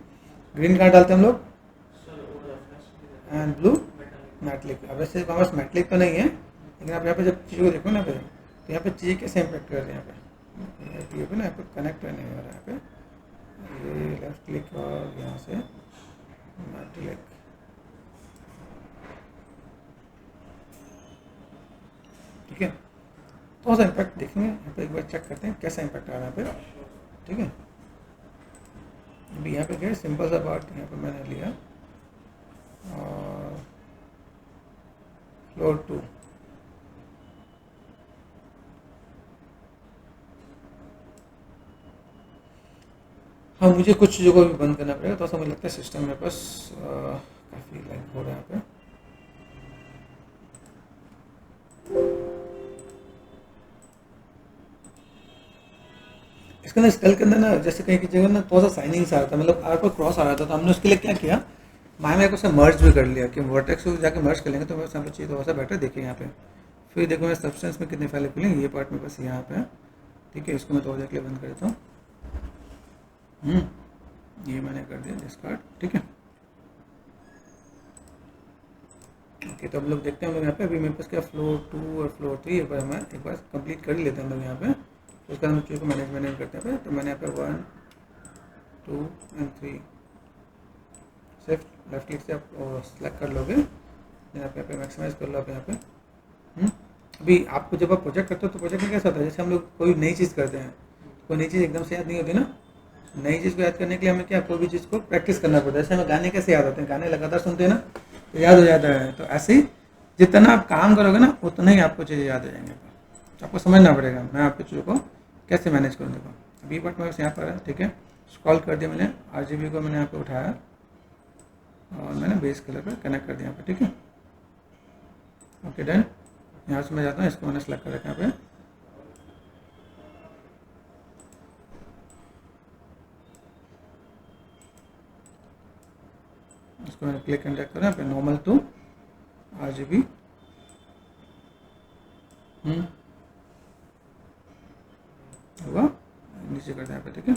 ग्रीन कहाँ डालते हैं हम लोग, एंड ब्लू मेटलिक। अब वैसे हमारे पास मेटलिक तो नहीं है, लेकिन आप यहाँ पे जब चीज़ों को देखो ना पे, तो यहाँ पे चीज़ें कैसे इम्पेक्ट कर रहे हैं यहाँ पे ना, यहाँ पे कनेक्ट नहीं हो रहा है यहाँ पे, ये लेफ्ट क्लिक और यहाँ से मेटलिक, ठीक है। थोड़ा सा इम्पैक्ट देखेंगे यहाँ पे, एक बार चेक करते हैं कैसा इम्पैक्ट आ रहा है यहाँ पे, ठीक है। अभी यहाँ पे क्या सिंपल सा पार्ट यहाँ पे मैंने लिया, और फ्लोर 2, हाँ मुझे कुछ चीज़ों को भी बंद करना पड़ेगा, तो ऐसा मुझे लगता है सिस्टम मेरे पास काफ़ी लैग हो रहा है यहाँ पे। इसके अंदर स्कल के अंदर ना, जैसे कहीं की जगह ना थोड़ा सा साइनिंग आ रहा था, मतलब आर पर क्रॉस आ रहा था, तो हमने उसके लिए क्या किया, मैंने को उसे मर्ज भी कर लिया कि वर्टेक्स को जाके मर्ज कर लेंगे तो मेरे सामने चीज़ थोड़ा सा बेटर देखिए यहाँ पे। फिर देखो मैं सब्सटेंस में कितने फाइलें खुलेंगे, ये पार्ट में बस यहाँ पे, ठीक है। इसको मैं थोड़ा देर के लिए बंद कर देता हूँ, ये मैंने कर दिया डिस्कार्ड, ठीक है। ओके, तो हम लोग देखते हैं हम लोग यहाँ पे, अभी मेरे पास क्या फ्लोर 2 और फ्लोर 3 एक बार मैं एक बार कंप्लीट कर ही लेते हैं हम लोग यहाँ पे, तो उसका हम चीज़ को मैनेजमेंट करते हैं। तो मैंने यहाँ पे 1 2 एंड 3 सिर्फ लेफ्ट क्लिक से आप सेलेक्ट कर लोगे, यहाँ पे मैक्सिमाइज कर लो आप यहाँ पे। अभी आपको जब आप प्रोजेक्ट करते हो तो प्रोजेक्ट में कैसा होता है, जैसे हम लोग कोई नई चीज़ करते हैं, कोई नई चीज़ एकदम से याद नहीं होती ना, नई चीज़ को याद करने के लिए हमें क्या, कोई भी चीज़ को प्रैक्टिस करना पड़ता है। जैसे हमें गाने कैसे याद होते हैं, गाने लगातार सुनते हैं ना तो याद हो जाता है, तो ऐसे ही जितना आप काम करोगे ना उतना ही आपको चीज़ें याद हो जाएंगे। तो आपको समझना पड़ेगा मैं आपकी चीज़ों को कैसे मैनेज करूँ। देखो अभी बट मैं यहाँ पर है, ठीक है। स्क्रॉल कर दिया मैंने, RGB को मैंने यहाँ पे उठाया और मैंने बेस कलर पर कनेक्ट कर दिया यहाँ पे, ठीक है। Okay done. यहाँ से मैं जाता हूँ, इसको मैंने सेलेक्ट कर रखा है यहाँ पे, इसको मैंने क्लिक एंड ड्रैग करा यहाँ पे, नॉर्मल टू RGB, होगा नीचे कर दें यहाँ पे, ठीक है।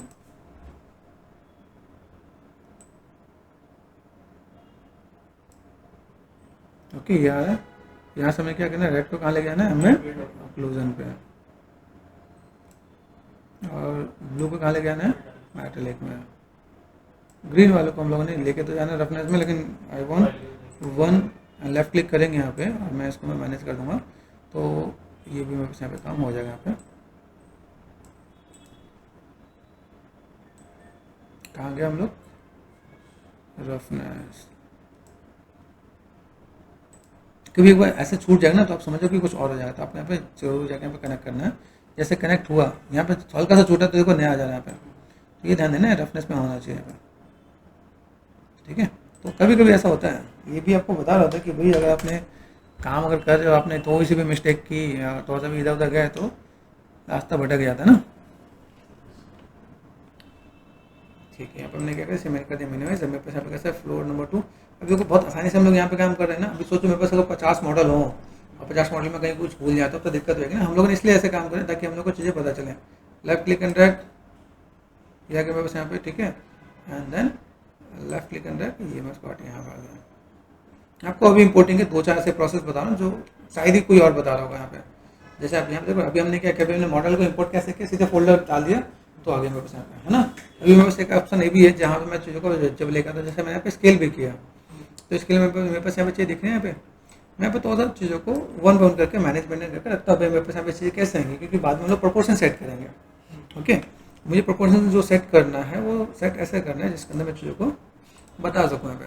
ओके यार यहाँ से हमें क्या करना है, रेड को कहाँ ले जाना है हमें, ऑक्लूजन पे, और ब्लू को कहाँ ले जाना है, मेटालिक में। ग्रीन वालों को हम लोगों ने लेके तो जाना रफनेस में, लेकिन I want one, left click करेंगे यहाँ पे और मैं इसको मैं मैनेज कर दूंगा, तो ये भी मेरे पास यहाँ पे काम हो जाएगा। यहाँ पे कहाँ गए हम लोग, रफनेस। कभी एक बार ऐसे छूट जाएगा ना तो आप समझो कि कुछ और हो जाएगा, तो आपने यहाँ पे जरूर जाकर यहाँ पे कनेक्ट करना है। जैसे कनेक्ट हुआ यहाँ पे हल्का सा छूटा तो देखो नया आ जा रहा है यहाँ पे, तो ये ध्यान देना है, रफनेस में होना चाहिए यहाँ पे, ठीक है। तो कभी कभी ऐसा होता है, ये भी आपको बता रहा था कि भाई अगर आपने काम अगर कर रहे हो, आपने थोड़ी सी भी मिस्टेक की या थोड़ा सा भी इधर उधर गए तो रास्ता भटक जाता है ना। ठीक है, यहाँ पर हमने क्या करें, सिमेंट कर दिया मिनिमाइज। मेरे पास यहाँ पे कैसा है, फ्लोर नंबर 2। अब देखो बहुत आसानी से हम लोग यहाँ पे काम कर रहे हैं ना। अभी सोचो मेरे पास अगर 50 मॉडल हो और 50 मॉडल में कहीं कुछ भूल जाता तो दिक्कत होगी ना। हम लोगों ने इसलिए ऐसे काम करें ताकि हम लोग को चीज़ें पता चलें। लेफ्ट क्लिक एंड ड्रैग, यह मेरे पास यहाँ पे, ठीक है, and then left click and drag, ये मैं स्पॉट यहाँ पर आ गया। आपको अभी इंपोर्टिंग के 2-4 ऐसे प्रोसेस बता रहा हूँ जो शायद ही कोई और बता रहा होगा यहाँ पे। जैसे आप यहाँ पे देखो, अभी हमने क्या किया, हमने मॉडल को इंपोर्ट कैसे किया, सीधे फोल्डर डाल दिया तो आगे मेरे पास यहाँ पे है ना। अभी मेरे पास एक ऑप्शन ये भी है जहाँ पे मैं चीज़ों को जब लेकर था, जैसे मैंने यहाँ पे स्केल भी किया, तो स्केल मेरे पास यहाँ पे चीज़ दिख रही है। यहाँ पे मैं यहाँ पे थोड़ा सा चीज़ों को वन बाउंड करके मैनेजमेंट करके रखता हूँ। मेरे पास यहाँ पे चीज़ें कैसे आएंगी, क्योंकि बाद में हम लोग प्रोपोर्शन सेट करेंगे। ओके, मुझे प्रोपोर्शन जो सेट करना है वो सेट ऐसे करना है जिसके अंदर मैं चीज़ों को बता सकूँ यहाँ पे,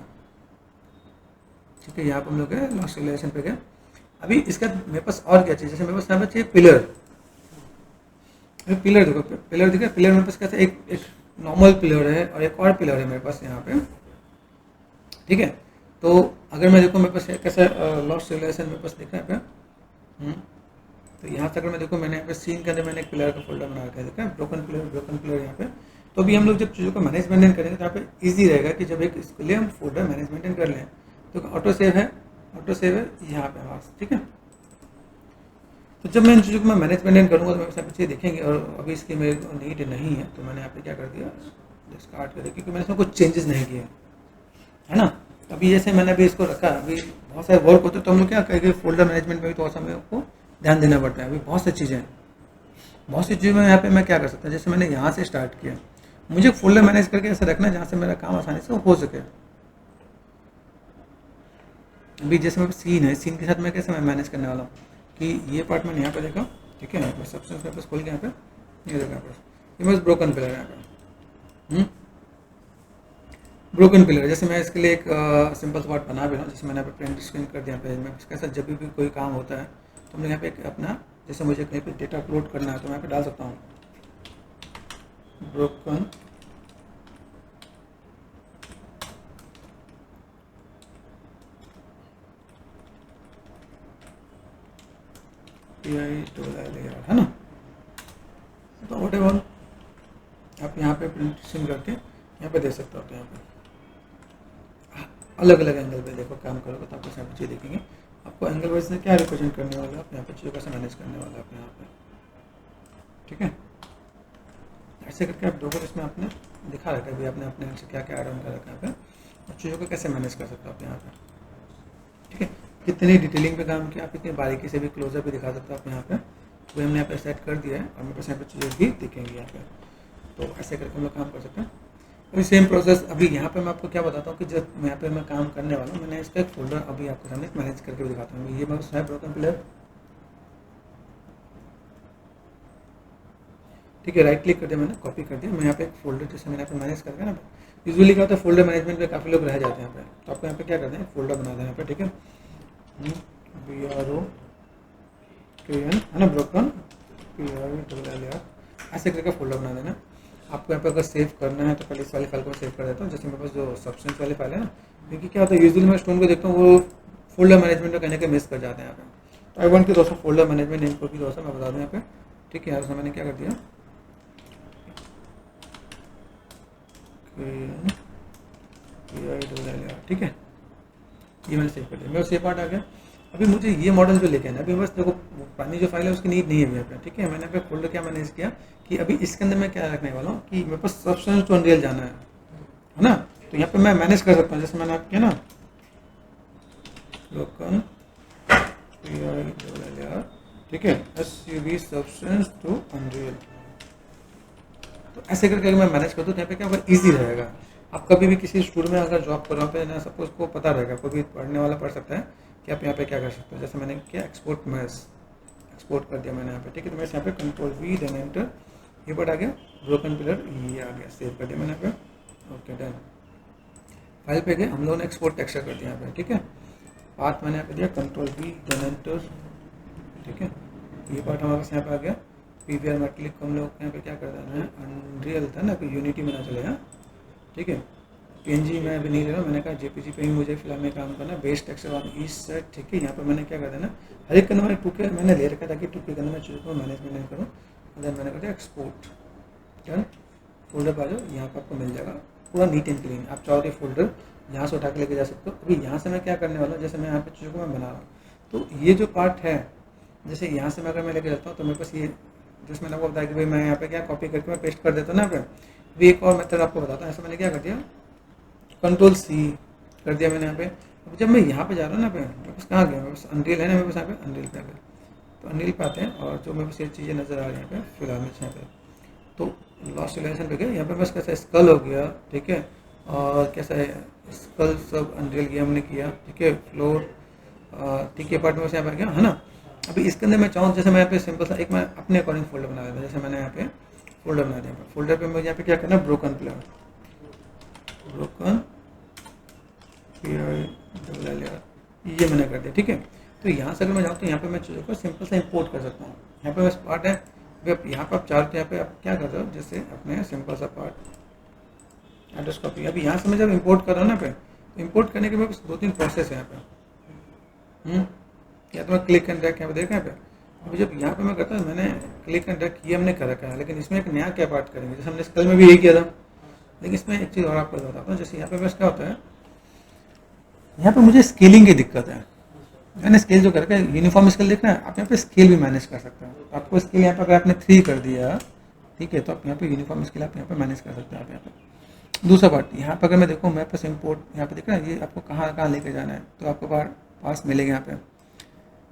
ठीक है। यहाँ पर हम लोग गए लॉस्ट रिलेशन पे गए। अभी इसका मेरे पास और क्या चाहिए, जैसे मेरे पास यहाँ पे चाहिए पिलर। पिलर देखो, पिलर दिखा, पिलर मेरे पास कैसे एक नॉर्मल पिलर है और एक और पिलर है मेरे पास यहाँ पे, ठीक है। तो अगर मैं देखूँ मेरे पास कैसा लॉस्ट रिलेशन मेरे पास दिखा है पे, तो यहाँ से अगर मैं देखूँ, मैंने यहाँ पे सीन के अंदर मैंने एक पिलर का फोल्डर बना रखा है, देखा ब्रोकन पिलर यहाँ पे। तो अभी हम लोग जब चीज़ों को मैनेज मेंटेन करेंगे तो यहाँ पे ईजी रहेगा कि जब एक इसके लिए हम फोल्डर मैनेज मेंटेन कर लें तो ऑटो सेव है यहाँ पे पास, ठीक है। तो जब मैं इन चीज़ों को मैं मैनेज मेंटेन करूँगा तो मेरे साथ चीज़ें दिखेंगे। और अभी इसकी मेरे को नीड नहीं है तो मैंने यहाँ पे क्या कर दिया, डिस्कार्ड कर दिया, क्योंकि मैंने इसमें कुछ चेंजेस नहीं किए, है ना। अभी जैसे मैंने अभी इसको रखा, अभी बहुत सारे वर्क होते हैं तो हम लोग क्या करेंगे, फोल्डर मैनेजमेंट में भी थोड़ा सा मेरे को ध्यान देना पड़ता है। अभी बहुत सी चीज़ें में यहाँ पे मैं क्या कर सकता हूँ, जैसे मैंने यहाँ से स्टार्ट किया, मुझे फोल्डर मैनेज करके ऐसे रखना है जहाँ से मेरा काम आसानी से हो सके। अभी जैसे मेरे सीन है, सीन के साथ मैं कैसे मैं मैनेज करने वाला हूँ कि ये पार्ट मैंने यहाँ पे देखा, ठीक है, मैं सब्सटेंस मेरे पास खोल के यहाँ पे ये देखा, ये बस ब्रोकन पिलर है यहाँ पे, ब्रोकन पिलर। जैसे मैं इसके लिए एक सिंपल सा पार्ट बना भी रहा हूँ, जैसे मैंने यहाँ पे प्रिंट स्क्रीन कर दिया पे में कैसा, जब भी कोई काम होता है तो मैं यहाँ पे अपना, जैसे मुझे कहीं पे डेटा अपलोड करना है तो मैं यहाँ पे डाल सकता हूँ ब्रोकन है ना। तो वट एवर आप यहाँ पे प्रिंट स्क्रीन करके यहाँ पे दे सकते हो। तो यहाँ पे अलग अलग एंगल पे देखो काम करोगे तो आपको यहाँ पे चीज़ देखेंगे, आपको एंगल वाइज से क्या रिप्रेजेंट करने वाला है, आप यहाँ पे चीज़ों कैसे मैनेज करने वाला है आप यहाँ पे, ठीक है। ऐसे करके आप दोगे, इसमें आपने दिखा रखा है, आपने अपने से क्या क्या ऐड ऑन कर रखा है यहाँ पे, और चीज़ों को कैसे मैनेज कर सकते हो आप यहाँ पे, ठीक है। कितनी डिटेलिंग पे काम किया, आप कितनी बारीकी से भी क्लोजर भी दिखा सकते हो आप यहाँ पे, वो हमने यहाँ पे सेट कर दिया है और मेरे पास यहाँ पे चीज़ें भी दिखेंगी यहाँ पे। तो ऐसे करके हम लोग काम कर सकते हैं। अभी सेम प्रोसेस, अभी यहाँ पे मैं आपको क्या बताता हूँ कि जब यहाँ पे मैं काम करने वाला हूँ, मैंने इसका एक फोल्डर अभी आपके सामने मैनेज करके भी दिखाता हूँ। ये मैं ब्रोकन पिलर, ठीक है, राइट क्लिक कर दिया मैंने, कॉपी कर दिया। मैं यहाँ पे एक फोल्डर जैसे मैंने यहाँ पे मैनेज करके ना, यूजुअली क्या होता है फोल्डर मैनेजमेंट में काफ़ी लोग रह जाते हैं यहाँ पे, तो आपको यहाँ पे क्या करते हैं, फोल्डर बना देना यहाँ पे, ठीक है, BROKN है ना, ब्रोकन PROKN, ऐसे करके फोल्डर बना देना। आपको यहाँ पे अगर सेव करना है तो पहले इस वाले फाइल को सेव कर देता हूँ, जैसे मेरे पास जो सब्सटेंस वाले फाइल है ना, क्योंकि क्या होता है यूजुअली मैं स्टोन को देखता हूँ वो फोल्डर मैनेजमेंट में कहने के मिस कर जाते हैं यहाँ पे। तो आई वांट कि दोस्तों फोल्डर मैनेजमेंट इनको की दोस्तों मैं बता दूँ यहाँ पे, ठीक है। यार उसमें मैंने क्या कर दिया, ठीक है, ये मैंने सेव कर दिया, मेरा सेव पार्ट आ गया। अभी मुझे ये मॉडल जो लेके आना है, अभी बस देखो पुरानी जो फाइल है उसकी नीड नहीं है यहाँ पे, ठीक है। मैंने यहाँ पे फोल्डर क्या मैनेज किया कि अभी इसके अंदर मैं क्या रखने वाला हूँ कि मेरे पास सब्सटेंस टू अनरियल जाना है ना, तो यहाँ पे मैं मैनेज कर सकता हूँ। जैसे मैंने किया ना, broken PILLR, ठीक है, SUV सब्सटेंस टू अनरियल। तो ऐसे करके अगर मैं मैनेज कर दूँ तो यहाँ पे क्या होगा, ईजी रहेगा। आप कभी भी किसी स्टूडियो में अगर जॉब कर रहे हो पे ना, सबको उसको पता रहेगा, कोई भी पढ़ने वाला पढ़ सकता है कि आप यहाँ पे क्या कर सकते हो। जैसे मैंने किया एक्सपोर्ट मैस, एक्सपोर्ट कर दिया मैंने यहाँ पे, ठीक है। तो मैं यहाँ पे कंट्रोल वी देन एंटर, ये वर्ड आ गया, ब्रोकन पिलर ये आ गया, सेव कर दिया मैंने यहाँ पे, ओके डन। फाइल पे गए, हम लोगों ने एक्सपोर्ट टेक्सचर कर दिया यहाँ पे, ठीक है। पाथ मैंने यहाँ पे दिया कंट्रोल वी देन एंटर, ठीक है। ये पार्ट हमारे पास यहाँ पे आ गया। पीवीआर मेटलिक को हम लोग यहाँ पे क्या कर देना है, अनरियल था ना, कोई यूनिटी में ना चलेगा, ठीक है। पीएनजी मैं अभी नहीं ले रहा, मैंने कहा जेपीजी पे ही मुझे फिलहाल में काम करना, base texture on east side, ठीक है। यहाँ पे मैंने क्या कर देना, हर एक करना मैंने टूके मैंने ले रखा था कि टूके करना मैं चीज़ों को मैनेजमेंट नहीं करूँ। देन मैंने कर दिया एक्सपोर्ट, डन। फोल्डर पर आ जाओ, यहाँ पर आपको मिल जाएगा पूरा नीट एंड क्लीन। आप चाहो तो फोल्डर यहाँ से उठा के लेके जा सकते हो। अभी यहाँ से मैं क्या करने वाला हूँ, जैसे मैं यहाँ पे चीज़ों को मैं बना रहा हूँ, तो ये जो पार्ट है, जैसे यहाँ से मैं अगर मैं लेके जाता हूँ तो मेरे पास ये, जैसे मैंने आपको बताया कि भाई मैं यहाँ पे क्या कॉपी करके मैं पेस्ट कर देता हूँ ना पे। अभी एक और मेथड आपको बताता हूँ। ऐसा मैंने क्या कर दिया, कंट्रोल सी कर दिया मैंने यहाँ पे। अब जब मैं यहाँ पे जा रहा हूँ ना पे, मेरे पास कहाँ गया, मेरे पास अनरियल है ना, मेरे पास यहाँ पे अनरियल पे आ गया। तो अनरियल पे आते हैं और जो मेरे पास ये चीज़ें नज़र आ रही हैं यहाँ पे फिलहाल में यहाँ पे, तो लास्ट रिलेशन पे गए, यहाँ पे बस कैसा स्कल हो गया, ठीक है। और कैसा है स्कल सब अनरियल ये हमने किया, ठीक है। फ्लोर, ठीक है, पार्ट में से यहाँ पे गया है ना। अभी इसके अंदर मैं चाहूँ, जैसे मैं यहाँ पे सिंपल सा एक मैं अपने अकॉर्डिंग फोल्डर बना देता हूँ। जैसे मैंने यहाँ पे फोल्डर बना दिया, फोल्डर पे मुझे यहाँ पे क्या करना है, ब्रोकन पिलर, ब्रोकन ये मैंने कर दिया, ठीक है। तो यहाँ से अगर मैं जाऊँ तो यहाँ पे मैं चीज़ों को सिंपल सा इंपोर्ट कर सकता हूँ। यहाँ पे बस पार्ट है, यहाँ पे आप चाहते यहाँ पे आप क्या कर रहे हो, जैसे अपने सिंपल सा पार्ट एड्रेस कॉपी। अभी यहाँ से मैं जब इंपोर्ट कर रहा हूँ ना पे, तो इंपोर्ट करने के बाद 2-3 प्रोसेस है यहाँ पे। या तो मैं क्लिक एंड ड्रैग यहाँ पे देखा यहाँ पे, अभी जब यहाँ पे मैं करता हूँ, मैंने क्लिक एंड ड्रैग किया हमने कर रखा है, लेकिन इसमें एक नया क्या पार्ट करेंगे, जैसे हमने स्कल में भी यही किया था। लेकिन इसमें एक चीज़ और आपको बताता हूँ, जैसे यहाँ पे बस क्या होता है, यहाँ पे मुझे स्केलिंग की दिक्कत है। मैंने स्केल जो करके यूनिफॉर्म स्केल देखना है, आप यहाँ पे स्केल भी मैनेज कर सकते हैं। तो आपको स्केल यहाँ पे अगर आपने 3 कर दिया, ठीक है, तो आप यहाँ पे यूनिफॉर्म स्केल आप यहाँ पे मैनेज कर सकते हैं। आप यहाँ पे दूसरा पार्ट, यहाँ पे अगर मैं देखूँ मैं पास इम्पोर्ट, यहाँ पे देख रहा है ये आपको कहाँ कहाँ लेके जाना है, तो आपको पास मिलेगा यहाँ पे,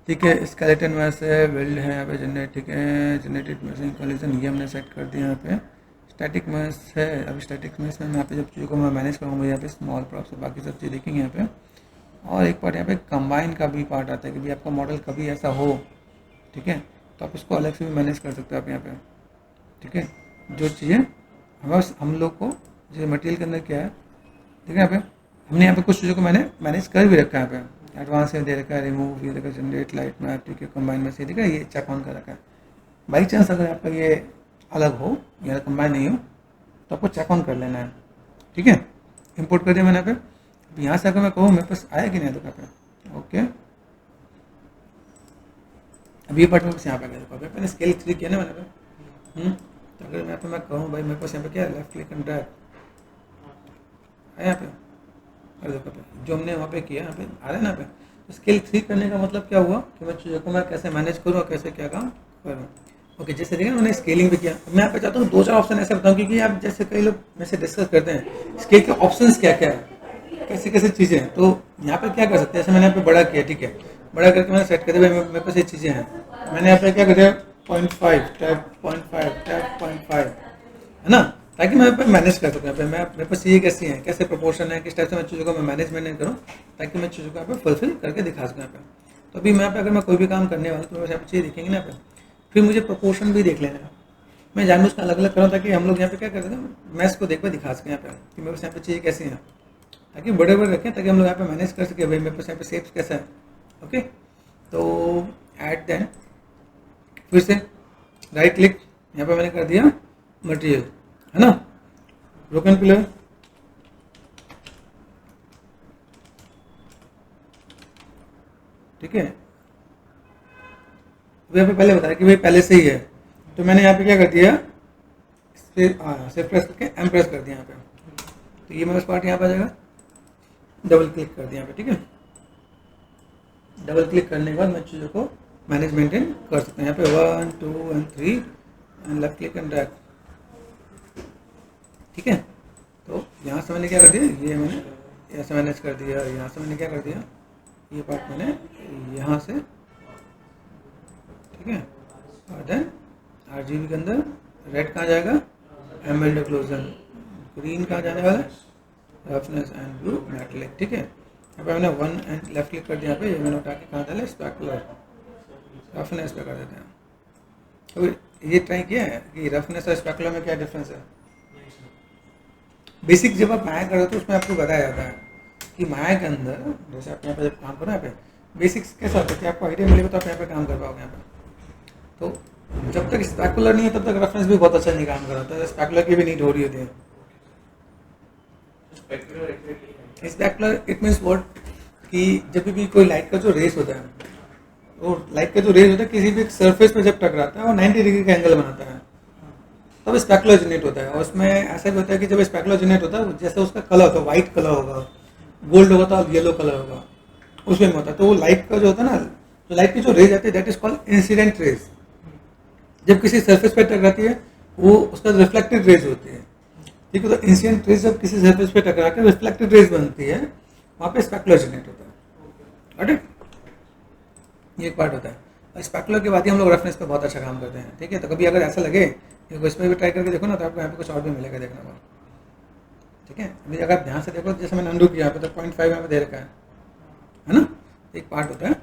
ठीक है। स्केलेटन में से वेल्ड है यहाँ पे जनरेट, ठीक है। जनरेटेड मैसिंग कॉलिजन ये हमने सेट कर दिया यहाँ पे। स्टैटिक मैस है, अभी स्टैटिक मैस में यहाँ पे जब चीज़ों को मैं मैनेज करूँगा, यहाँ पे स्मॉल प्रॉप से बाकी सब चीज़ देखेंगे यहाँ पे। और एक पार्ट यहाँ पे कंबाइन का भी पार्ट आता है कि भाई आपका मॉडल कभी ऐसा हो, ठीक है, तो आप इसको अलग से भी मैनेज कर सकते हो आप यहाँ पे, ठीक है। जो चीज़ें हम लोग को जो मटेरियल के अंदर क्या है, ठीक है, यहाँ पे हमने यहाँ पे कुछ चीज़ों को मैंने मैनेज कर भी रखा है यहाँ पे। एडवांस में दे रखा है, रिमूव ये देखा, जनरेट लाइट मैप, ठीक है, कंबाइन में से देखा, ये चेक ऑन कर रखा है। बाई चांस अगर आपका ये अलग हो या कंबाइन नहीं हो तो आपको चेक ऑन कर लेना है, ठीक है। इंपोर्ट कर दिया मैंने यहाँ पे। अब यहाँ से अगर मैं कहूँ मेरे पास आया कि नहीं देखो पे, ओके। अब ये पार्ट मेरे पास यहाँ पे आ गया, देखो मैंने स्केल 3 किया ना मैंने पे। तो अगर यहाँ पे मैं कहूँ भाई मेरे पास यहाँ पे क्या है, लेफ्ट क्लिक एंड ड्रैग आया यहाँ पे, और देखो पे जो हमने वहाँ पे किया यहाँ पे आ रहा है ना यहाँ पे। स्केल 3 करने का मतलब क्या हुआ कि मैं चीज़ों को मैं कैसे मैनेज करूँ और कैसे क्या काम करूँ, ओके। जैसे देखिए मैंने स्केलिंग भी किया। मैं यहाँ पे चाहता हूँ 2-4 ऑप्शन ऐसे बताऊँ, क्योंकि आप जैसे कई लोग मेरे से डिस्कस करते हैं स्केल के ऑप्शंस क्या क्या है, कैसे कैसे चीज़ें हैं। तो यहाँ पे क्या कर सकते हैं, जैसे मैंने यहाँ पे बड़ा किया, ठीक है, बड़ा करके मैंने सेट कर दिया, मेरे पास ये चीज़ें हैं। मैंने यहाँ पे क्या कर दिया 0.5 टैप 0.5 टैप 0.5 है ना, ताकि मैं यहाँ पे मैनेज कर सकूँ। यहाँ पे मैं मेरे पास चीज़ें कैसी हैं, कैसे प्रोपोर्शन है, किस टाइप से मैं चीज़ों को मैं मैनेजमेंट करूँ, ताकि मैं चीज़ों को यहाँ पे फुलफिल करके दिखा सकूँ यहाँ पे। तो अभी मैं यहाँ पे अगर मैं कोई भी काम करने वाला तो यहाँ पे चीज़ें दिखेंगे ना यहाँ पे, फिर मुझे प्रोपोर्शन भी देख लेना है। मैं जानबूझ कर अलग अलग करूँ ताकि हम लोग यहाँ पे क्या करते हैं, मैथ्स को देख कर दिखा सकें यहाँ पे कि मेरे पास यहाँ पे चीज़ें कैसी हैं, ताकि बड़े बड़े रखें, ताकि हम लोग यहाँ पे मैनेज कर सके भाई मेरे पास यहाँ पे शेप्स कैसा है, ओके। तो ऐड देन फिर से राइट क्लिक, यहाँ पे मैंने कर दिया मटेरियल, है ना, ब्रोकन पिलर, ठीक है। यहाँ पे पहले बताया कि भाई पहले से ही है, तो मैंने यहाँ पे क्या कर दिया, सिर्फ प्रेस करके एम प्रेस कर दिया यहाँ पे, तो ये मेरा पार्ट यहाँ पे आ जाएगा। डबल क्लिक कर दिया यहाँ पे, ठीक है। डबल क्लिक करने के बाद मैं चीज़ों को मैनेज मेंटेन कर सकते हैं। यहाँ पे 1 2 and 3 and left click and drag, ठीक है। तो यहाँ से मैंने क्या कर दिया, ये मैंने ऐसे मैनेज कर दिया। यहाँ से मैंने क्या कर दिया, ये पार्ट मैंने यहाँ से, ठीक है, और देन RGB के अंदर रेड कहाँ जाएगा, एमएल्ड एक्लोजन, ग्रीन कहाँ जाने वाला है, रफनेस एंड ब्लू मेटलिक, ठीक है। यहाँ पे मैंने 1 एंड लेफ्ट क्लिक कर दिया, यहाँ पे ये मैंने उठा के कहाँ डाला, स्पेकुलर रफनेस पे कर देते हैं। तो ये ट्राई किया है कि रफनेस और स्पेकुलर में क्या डिफरेंस है। बेसिक जब आप माया करो तो उसमें आपको बताया जाता है कि माया के अंदर, जैसे आप यहाँ पे जब काम करो, यहाँ पे बेसिक्स कैसा होता है कि आपको आइडिया मिलेगा तो आप यहाँ पे काम कर पाओगे। यहाँ पे तो जब तक स्पेकुलर नहीं है तब तक रेफरेंस भी बहुत अच्छा नहीं काम कर रहा है, स्पेकुलर की भी नीड हो रही होती है। स्पेकुलर इट मीन्स व्हाट, कि जब भी कोई लाइट का जो रेस होता है, तो लाइट का जो रेस होता है किसी भी सरफेस पे जब टकराता है और 90 डिग्री का एंगल बनाता है, तब स्पेकुलर जनरेट होता है। और उसमें ऐसा भी होता है कि जब स्पेकुलर जनरेट होता है, जैसे उसका कलर होता है, व्हाइट कलर होगा, गोल्ड होगा तो येलो कलर होगा, उसमें होता है। तो वो लाइट का जो होता है ना, जो लाइट की जो रेज आती है, that is called incident raise. जब किसी सरफेस पे टकराती है वो उसका रिफ्लेक्टेड रेज होती है, ठीक है। तो इंसिडेंट रेज जब किसी सरफेस पे टकरा के रिफ्लेक्टेड रेज बनती है, वहाँ पे स्पेकुलर जनरेट होता है। ठीक, ये एक पार्ट होता है। और स्पेकुलर के बाद ही हम लोग रेफरेंस पे बहुत अच्छा काम करते हैं, ठीक है। तो कभी अगर ऐसा लगे कि इसमें भी ट्राई करके देखो ना, तो आपको यहाँ पे कुछ और भी मिलेगा देखने को, ठीक है। अभी अगर आप ध्यान से देखो, जैसे मैंने अंडू किया यहाँ पे, तो 0.5 यहाँ पे दे रखा है ना। एक पार्ट होता है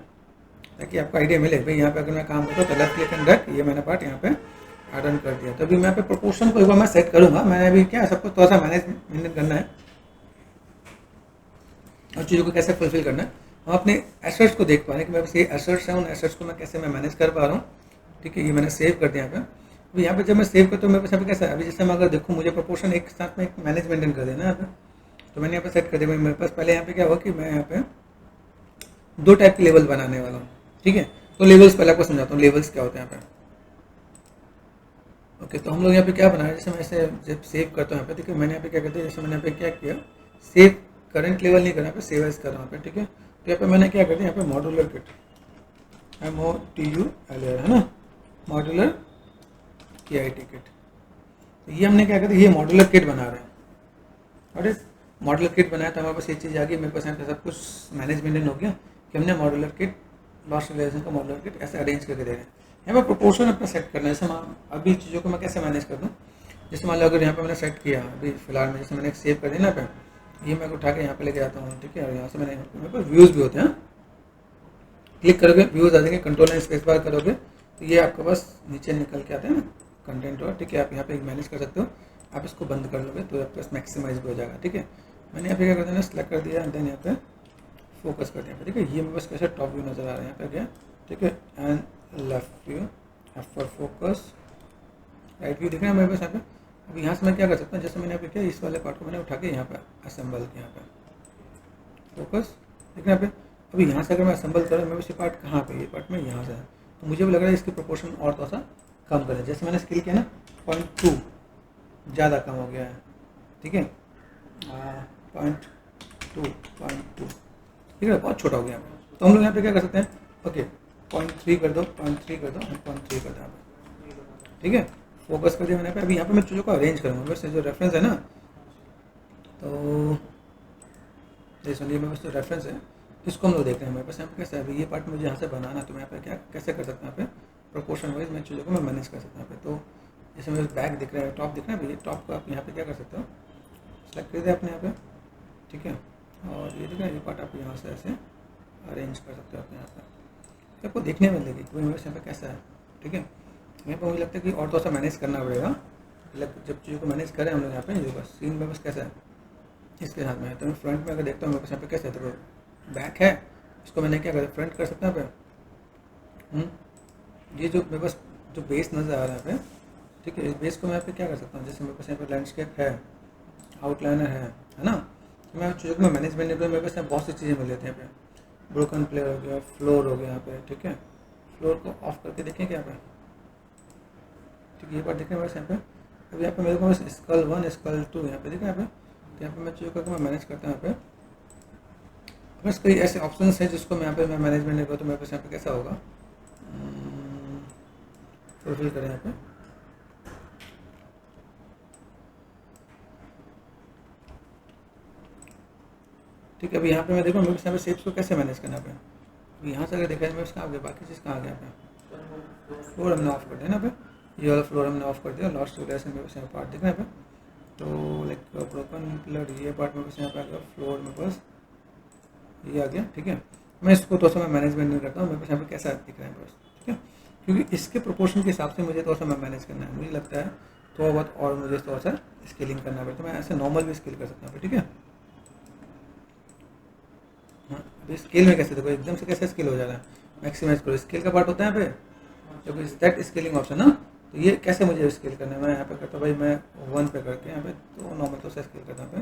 ताकि आपको आइडिया मिले भाई यहाँ पे अगर मैं काम करता हूँ तो लेफ्ट क्लिक एंड ड्रैग, ये मैंने पार्ट यहाँ पे आर्डन कर दिया। तो अभी मैं यहाँ पे प्रोपोर्शन को एक बार मैं सेट करूँगा। मैंने अभी क्या सबको थोड़ा सा मैनेज करना है और चीज़ों को कैसे फुलफिल करना है। हम अपने एसेट्स को देख पा रहे हैं कि मैं बस ये एसेट्स हैं, उन एसेट्स को मैं कैसे मैनेज कर पा रहा हूँ, ठीक है। ये मैंने सेव कर दिया यहाँ पे। अभी यहाँ पे जब मैं सेव करता हूँ मेरे पास यहाँ पे कैसा है, अभी जैसे मैं अगर देखूँ मुझे प्रोपोर्शन एक साथ में एक मैनेज मेंटेन कर देना है यहाँ पे, तो मैंने यहाँ पे सेट कर दिया। मेरे पास पहले यहाँ पे क्या हुआ कि मैं यहाँ पे 2 टाइप के लेवल बनाने वाला हूँ, ठीक है। तो लेवल्स पहले आपको समझाता हूँ, लेवल्स क्या होते हैं यहाँ पे। ओके, तो हम लोग यहाँ पे क्या बनाया, जैसे मैं इसे जब सेव करता हूँ यहाँ पे, ठीक है। मैंने यहाँ पे क्या करते हैं, जैसे मैंने यहाँ पे क्या किया, सेव करंट लेवल नहीं कर रहा, यहाँ पे सेव एज कर रहा हूँ यहाँ पे, ठीक है। तो यहाँ पे मैंने क्या कर दिया, यहाँ पे मॉड्यूलर किट, MODULR है ना, मॉड्यूलर KIT किट। तो ये हमने क्या कर दिया, ये मॉड्यूलर किट बना रहे हैं। और मॉड्यूलर किट बनाया तो हमारे पास ये चीज़ आ गई, मेरे पास यहाँ पे सब कुछ मैनेजमेंट हो गया कि हमने मॉड्यूलर किट, लॉस्ट रिलेशन का मॉड्यूलर किट ऐसे अरेंज करके दे रहे हैं। यहाँ पे प्रोपोर्शन अपना सेट करना है। जैसे अभी चीज़ों को मैं कैसे मैनेज कर दूँ, जैसे मान लो अगर यहाँ पे मैंने सेट किया अभी फिलहाल में, जैसे मैंने एक सेव कर दिया ना पे, ये मैं उठा के यहाँ पे लेके जाता हूँ, ठीक है। और यहाँ से मैंने मेरे पास व्यूज़ भी होते हैं, क्लिक करोगे व्यूज़ आ जाएंगे, कंट्रोल एंड स्पेस बार करोगे तो ये आपके पास नीचे निकल के आते हैं ना कंटेंट, और ठीक है। आप यहाँ पे मैनेज कर सकते हो, आप इसको बंद कर लोगे तो आपके पास मैक्सिमाइज भी हो जाएगा, ठीक है। मैंने यहाँ पे क्या कर दिया, सेलेक्ट कर दिया, देन यहाँ पे फोकस कर दिया, ठीक है। ये मेरे पास कैसे टॉप व्यू नजर आ रहा है यहाँ पे क्या, ठीक है। And left view, F for focus, right view दिख रहा है मेरे पास यहाँ पे। अभी यहाँ से मैं क्या कर सकता हूँ, जैसे मैंने यहाँ पे क्या, इस वाले पार्ट को मैंने उठा के यहाँ पे असेंबल किया, यहाँ पे फोकस दिख रहा है यहाँ पे। अभी यहाँ से अगर मैं असेंबल करूँ, मेरे पास ये पार्ट कहाँ पे, ये पार्ट में यहाँ से है, तो मुझे भी लग रहा है इसकी प्रोपोर्शन और थोड़ा सा कम करें। जैसे मैंने स्किल किया ना 0.2 ज़्यादा कम हो गया है, ठीक है। 0.2 ठीक है, बहुत छोटा हो गया। तो हम लोग यहाँ पे क्या कर सकते हैं, ओके 0.3 कर दो, 0.3 कर दो, 0.3 कर दो, ठीक है। फोकस कर दिया मैंने पे। अभी यहाँ पे मैं चीज़ों को अरेंज करूँगा, वैसे जो रेफरेंस है ना, तो जैसे मेरे पास जो रेफरेंस है इसको हम लोग देख रहे हैं। मेरे पास यहाँ पे कैसे है, अभी ये पार्ट मुझे यहाँ से बनाना, तो मैं यहाँ पे क्या कैसे कर सकता हूँ, यहाँ पे प्रोपोर्शन वाइज मैं चीज़ों को मैं मैनेज कर सकता हूँ यहाँ पे। तो जैसे मेरे बैक दिख रहा है, टॉप दिख रहा है, ये टॉप को आप यहाँ पे क्या कर सकते हो, सेलेक्ट कर दिया अपने यहाँ पे, ठीक है। और ये दिख रहा है, ये पार्ट आप यहाँ से ऐसे अरेंज कर सकते हो अपने यहाँ पे, आपको देखने में मिलेगी कि मेरे यहाँ पे कैसा है, ठीक है। यहाँ पर मुझे लगता है कि और थोड़ा सा मैनेज करना पड़ेगा, मतलब जब चीज़ों को मैनेज करें हम लोग यहाँ पे। जो बस सीन में बस कैसा है इसके साथ में है, तो मैं फ्रंट में अगर देखता हूँ मेरे पास यहाँ पे कैसा है, तो बैक है, इसको मैंने क्या कर फ्रंट कर सकता हूँ यहाँ पे। ये जो मेरे पास जो बेस नज़र आ रहा है यहाँ पे, ठीक है, इस बेस को मैं यहाँ पे क्या कर सकता हूँ, जैसे मेरे पास यहाँ पे लैंडस्केप है, आउटलाइनर है ना। तो मैं चीज़ों को मैं मैनेजमेंट मेरे पास यहाँ बहुत सी चीज़ें मिल जाती हैं यहाँ पे। ब्रोकन प्लेयर हो गया, फ्लोर हो गया यहाँ पे, ठीक है। फ्लोर को ऑफ करके देखें क्या पे, ठीक है। ये बात देखें बस यहाँ पे। अब यहाँ पे मेरे को बस स्कल 1 स्कल 2 यहाँ पे देखें यहाँ पे। तो यहाँ पे मैं चीज़ों को मैं मैनेज करता हूँ यहाँ पे। बस कई ऐसे ऑप्शंस हैं जिसको मैं यहाँ पे मैं मैनेजमेंट नहीं करूँ, तो मेरे पास यहाँ पे कैसा होगा, फुलफिल करें यहाँ पे। ठीक है। अभी यहाँ पे मैं देखो मेरे पास यहाँ पे शेप्स को कैसे मैनेज करना है। अभी यहाँ से अगर देखा जाए मेरे पास कहाँ आ गया, बाकी चीज़ कहाँ आ गया पे, फ्लोर हमने ऑफ कर दिया ना पे, ये वाला फ्लोर हमने ऑफ कर दिया। लास्ट रिलेशन मेरे पास यहाँ पार्ट दिख रहा है पे, तो लाइक ब्रोकन पिलर ये पार्ट मेरे पास यहाँ पे आ गया, फ्लोर मेरे पास ये आ गया। ठीक है, मैं इसको थोड़ा सा मैं मैनेजमेंट नहीं करता हूँ, मेरे पास यहाँ पे कैसा दिख रहा है बस। ठीक है, क्योंकि इसके प्रोपोर्शन के हिसाब से मुझे थोड़ा सा मैं मैनेज करना है, मुझे लगता है थोड़ा बहुत और मुझे थोड़ा सा स्केलिंग करना पड़ता है, तो मैं ऐसे नॉर्मल भी स्केल कर सकता हूँ। ठीक है, हाँ अभी स्केल में कैसे देखो एकदम से कैसे स्केल हो जा रहा है, मैक्सिमाइज करो, स्केल का पार्ट होता है यहाँ पे, जब दैट स्केलिंग ऑप्शन ना, तो ये कैसे मुझे स्केल करना है, मैं यहाँ पे करता हूँ भाई, मैं 1 पे करके यहाँ पे तो नॉर्मल तो से स्केल करता हूँ पे,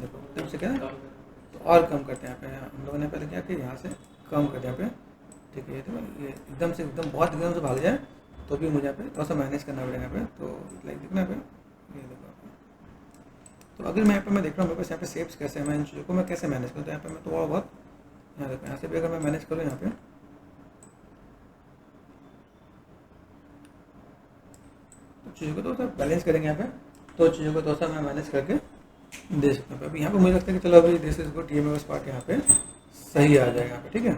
देखो एकदम से क्या है तो और कम करते हैं यहाँ पे, हम लोगों ने पहले क्या कि यहाँ से कम कर दिया पे। ठीक है, ये तो ये एकदम से एकदम बहुत एकदम से भाग जाए तो भी मुझे यहाँ पे थोड़ा सा मैनेज करना पड़ेगा यहाँ पे, तो लाइक देखना पे ये देखो। तो अगर मैं यहाँ पे मैं देख रहा हूँ मेरे पास यहाँ पे शेप्स कैसे हैं, मैं इन चीज़ों को मैं कैसे मैनेज करूँ, तो यहाँ पे मैं थोड़ा बहुत यहाँ देखो, यहाँ से भी अगर मैं मैनेज करूँ यहाँ पे, तो चीज़ों को थोड़ा सा बैलेंस करेंगे यहाँ पे, तो चीज़ों को थोड़ा सा मैं मैनेज करके दे सकता हूँ। अभी यहाँ पे मुझे लगता है कि चलो अभी दिस इज गुड, ये मेरे पास पार्ट यहाँ पे सही आ जाएगा यहाँ पे। ठीक है,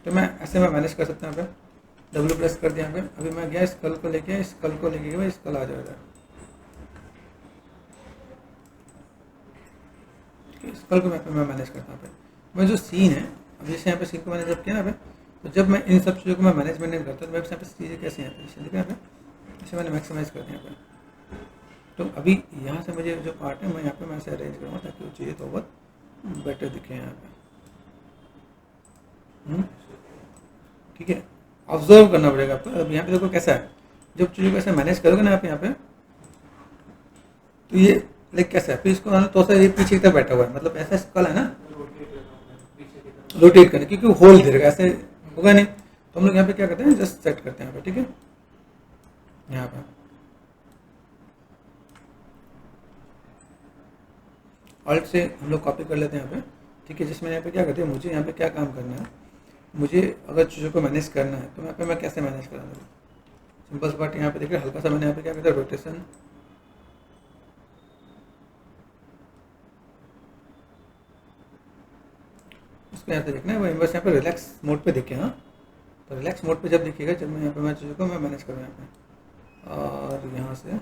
तो मैं ऐसे मैं मैनेज कर सकता हूँ यहाँ पे, डब्ल्यू प्रेस कर दिया यहाँ पे, अभी मैं गया स्कल को लेके, स्कल को लेके गया, स्कल आ जाएगा, स्कल को मैं मैनेज करता हूँ। मैं जो सीन है अब जैसे यहाँ पे सीन को मैंने जब किया ना पे, तो जब मैं इन सब चीज़ों को मैं मैनेजमेंट नहीं करता तो मेरे यहाँ पे चीज़ें कैसे हैं, जैसे देखा यहाँ पे इसे मैंने मैक्सिमाइज कर दिया यहाँ पे। तो अभी यहाँ से मुझे जो पार्ट है मैं यहाँ पे मैं ऐसे अरेंज करूँगा ताकि वो चीज़ें तो बहुत बेटर दिखे यहाँ पे। ठीक है, ऑब्जर्व करना पड़ेगा आपको। अब यहाँ पे देखो कैसा है, जब चीज़ों को ऐसे मैनेज करोगे ना आप यहाँ पे, तो ये लाइक कैसा है, फिर इसको ना तो ये पीछे की तरफ बैठा हुआ है, मतलब ऐसा स्कल है ना, रोटेट करने, क्योंकि वो होल दे देगा, ऐसे होगा नहीं। तो हम लोग यहाँ पे क्या करते हैं, जस्ट सेट करते हैं यहाँ पे। ठीक है, यहाँ पे ऑल्ट से हम लोग कॉपी कर लेते हैं यहाँ पे। ठीक है, जिसमें यहाँ पे क्या करते हैं, मुझे यहाँ पे क्या काम करना है, मुझे अगर चीज़ों को मैनेज करना है तो यहाँ पे मैं कैसे मैनेज करूँगा। सिंपल सा बात यहाँ पे देखिए, हल्का सा मैंने यहाँ पे क्या करता है, रोटेशन, उसको यहाँ पे देखना है, वो बस यहाँ पे रिलैक्स मोड पे देखे। हाँ, तो रिलैक्स मोड पे जब देखिएगा, जब मैं यहाँ पे मैं चीज़ों को मैं मैनेज करूँ यहाँ पे, और यहाँ से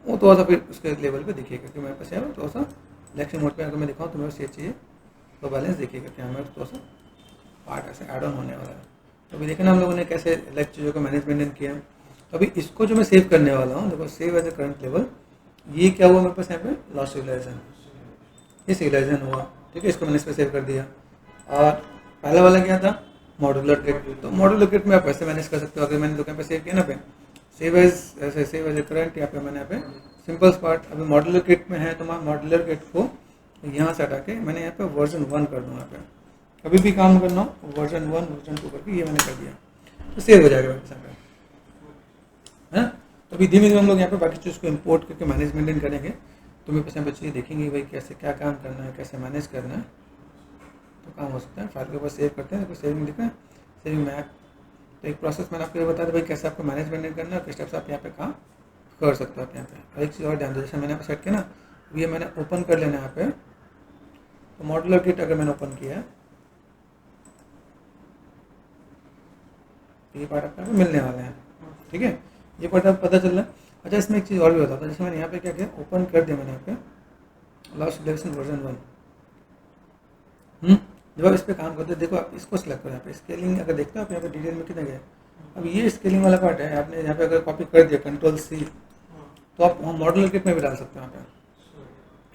वो थोड़ा सा फिर उसके लेवल पे देखिएगा कि मेरे पास है थोड़ा सा रिलैक्स मोड पे अगर मैं दिखाऊँ तो मेरे पास ये चाहिए, तो बैलेंस देखिएगा कि हमें थोड़ा सा पार्ट ऐसे एड ऑन होने वाला है। तो अभी देखें ना हम लोगों ने कैसे लाइक चीज़ों को मैनेजमेंट किया। तो अभी इसको जो मैं सेव करने वाला हूँ, देखो save as a current level, ये क्या हुआ मेरे पास यहाँ पे, लॉस्ट सिविलाइजेशन, ये सिविलाइजेशन हुआ। ठीक है, इसको मैंने इस पर सेव कर दिया। और पहला वाला क्या था, मॉड्यूलर किट, तो मॉड्यूलर किट में आप ऐसे मैनेज कर सकते हो। अगर मैंने दुकान पे सेव किया ना पे, सेव एज ए करंट, यहाँ पे मैंने यहाँ पे सिंपल पार्ट, अभी मॉड्यूलर किट में है तो मैं मॉड्यूलर किट को यहाँ से हटा के मैंने यहाँ पे वर्जन 1 कर दूँ। यहाँ पे कभी भी काम करना हो वर्जन 1 वर्जन 2 करके ये मैंने कर दिया, तो सेव हो जाएगा मेरे साथ है। तो अभी धीमे धीमे हम लोग यहाँ पे बाकी चीज़ को इम्पोर्ट करके मैनेजमेंट करेंगे, तो मेरे पास यहाँ पे चीज़ें देखेंगे भाई कैसे क्या काम करना है, कैसे मैनेज करना है, तो काम हो सकता है। फाइल के ऊपर सेव करते हैं, तो सेविंग दिखा है, सेविंग मैप। तो एक प्रोसेस मैंने आपको ये बता दिया भाई कैसे आपको मैनेजमेंट करना है, किस टाइप से आप यहाँ पे काम कर सकते हो आप यहाँ पे। और एक चीज़ और ध्यान दो, जैसे मैंने यहाँ पे सेट किया ना, ये मैंने ओपन कर लेना है यहाँ पे, तो मॉड्यूलर किट अगर मैंने ओपन किया है तो ये पार्ट आपको मिलने वाले हैं। ठीक है, ये पार्ट आपको पता चल रहा है। अच्छा, इसमें एक चीज़ और भी बताता है, जैसे मैंने यहाँ पे क्या किया, ओपन कर दिया मैंने यहाँ पे लास्ट सिलेक्शन वर्जन 1। जब आप इस पर काम करते हो, देखो आप इसको सिलेक्ट करो, यहाँ पे स्केलिंग अगर देखते हो आप यहाँ पे डिटेल में कितने गए। अब ये स्केलिंग वाला पार्ट है, आपने यहाँ पे अगर कॉपी कर दिया Ctrl+C, तो आप मॉड्यूलर किट में भी डाल सकते हो यहाँ पे,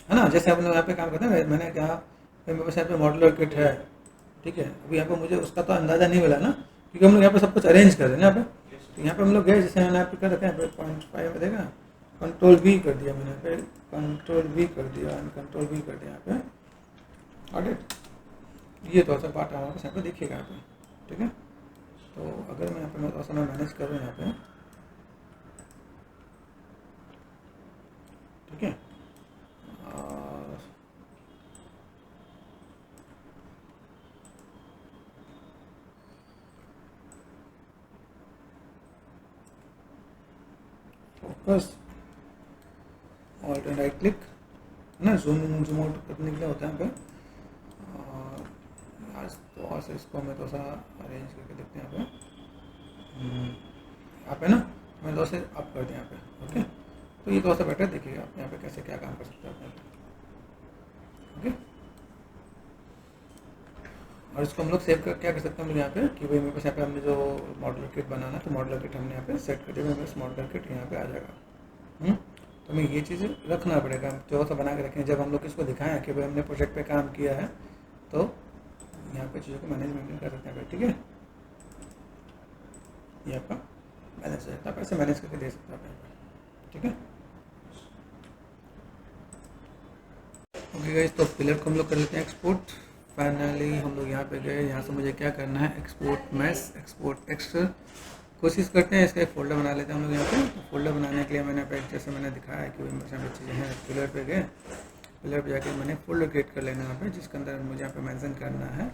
है ना। जैसे आप लोग यहाँ पे काम करते हैं, मैंने कहा मेरे पास यहाँ पे मॉड्यूलर किट है। ठीक है, अभी यहाँ पे मुझे उसका तो अंदाज़ा नहीं मिला ना, क्योंकि हम लोग यहाँ पे सब कुछ अरेंज कर रहे हैं यहाँ पे। तो यहाँ पे हम लोग गए, जैसे मैंने यहाँ पे कर रखा है यहाँ पे 0.5 में देखा, Ctrl+V कर दिया मैंने यहाँ पे, Ctrl+V कर दिया, Ctrl+V कर दिया यहाँ पे ऑडिट। ये थोड़ा सा पार्ट हमारे पास यहाँ पे देखिएगा यहाँ पे। ठीक है, तो अगर मैं यहाँ पे मैं थोड़ा सा मैं मैनेज करूँ यहाँ पे, ठीक है, और focus alt and right click ना, जूम इन जूम आउट करने के लिए होता है यहाँ पे। आज तो और से इसको मैं थोड़ा सा अरेंज करके देखते हैं यहाँ पे ना, मैं थोड़ा सा अप कर दिया यहाँ पे। ओके, तो ये थोड़ा सा बेटर देखिएगा आप यहाँ पे कैसे क्या काम कर सकते हैं आप यहाँ पे। ओके, और इसको हम लोग सेव कर क्या कर सकते हैं हम लोग यहाँ पे कि भाई मेरे पास यहाँ पे हमने जो मॉडलर किट बनाना है, तो मॉडलर किट हमने यहाँ पे सेट कर दिया, मेरे पास मॉडलर किट यहाँ पे आ जाएगा। तो हमें ये चीज़ रखना पड़ेगा, जो सा बना के रखें, जब हम लोग इसको दिखाएं कि भाई हमने प्रोजेक्ट पे काम किया है, तो यहाँ पे चीज़ों को मैनेजमेंट कर सकते हैं। ठीक है, ये आपका बैलेंस है, आप ऐसे मैनेज करके दे सकते हैं आप यहाँ पे। ठीक है, ओके गाइस, तो पिलर को हम लोग कर लेते हैं एक्सपोर्ट। फाइनली हम लोग यहाँ पे गए, यहाँ से मुझे क्या करना है, एक्सपोर्ट मैश, एक्सपोर्ट टेक्सचर। कोशिश करते हैं इसका एक फोल्डर बना लेते हैं हम लोग यहाँ पे। तो फोल्डर बनाने के लिए मैंने पे जैसे मैंने दिखाया है कि मेरे साथ चीज़ें हैं, पिलर पे गए, पिलर पे जाके मैंने फोल्डर क्रिएट कर लेना है यहाँ पे, जिसके अंदर मुझे यहाँ पे मेंशन करना है।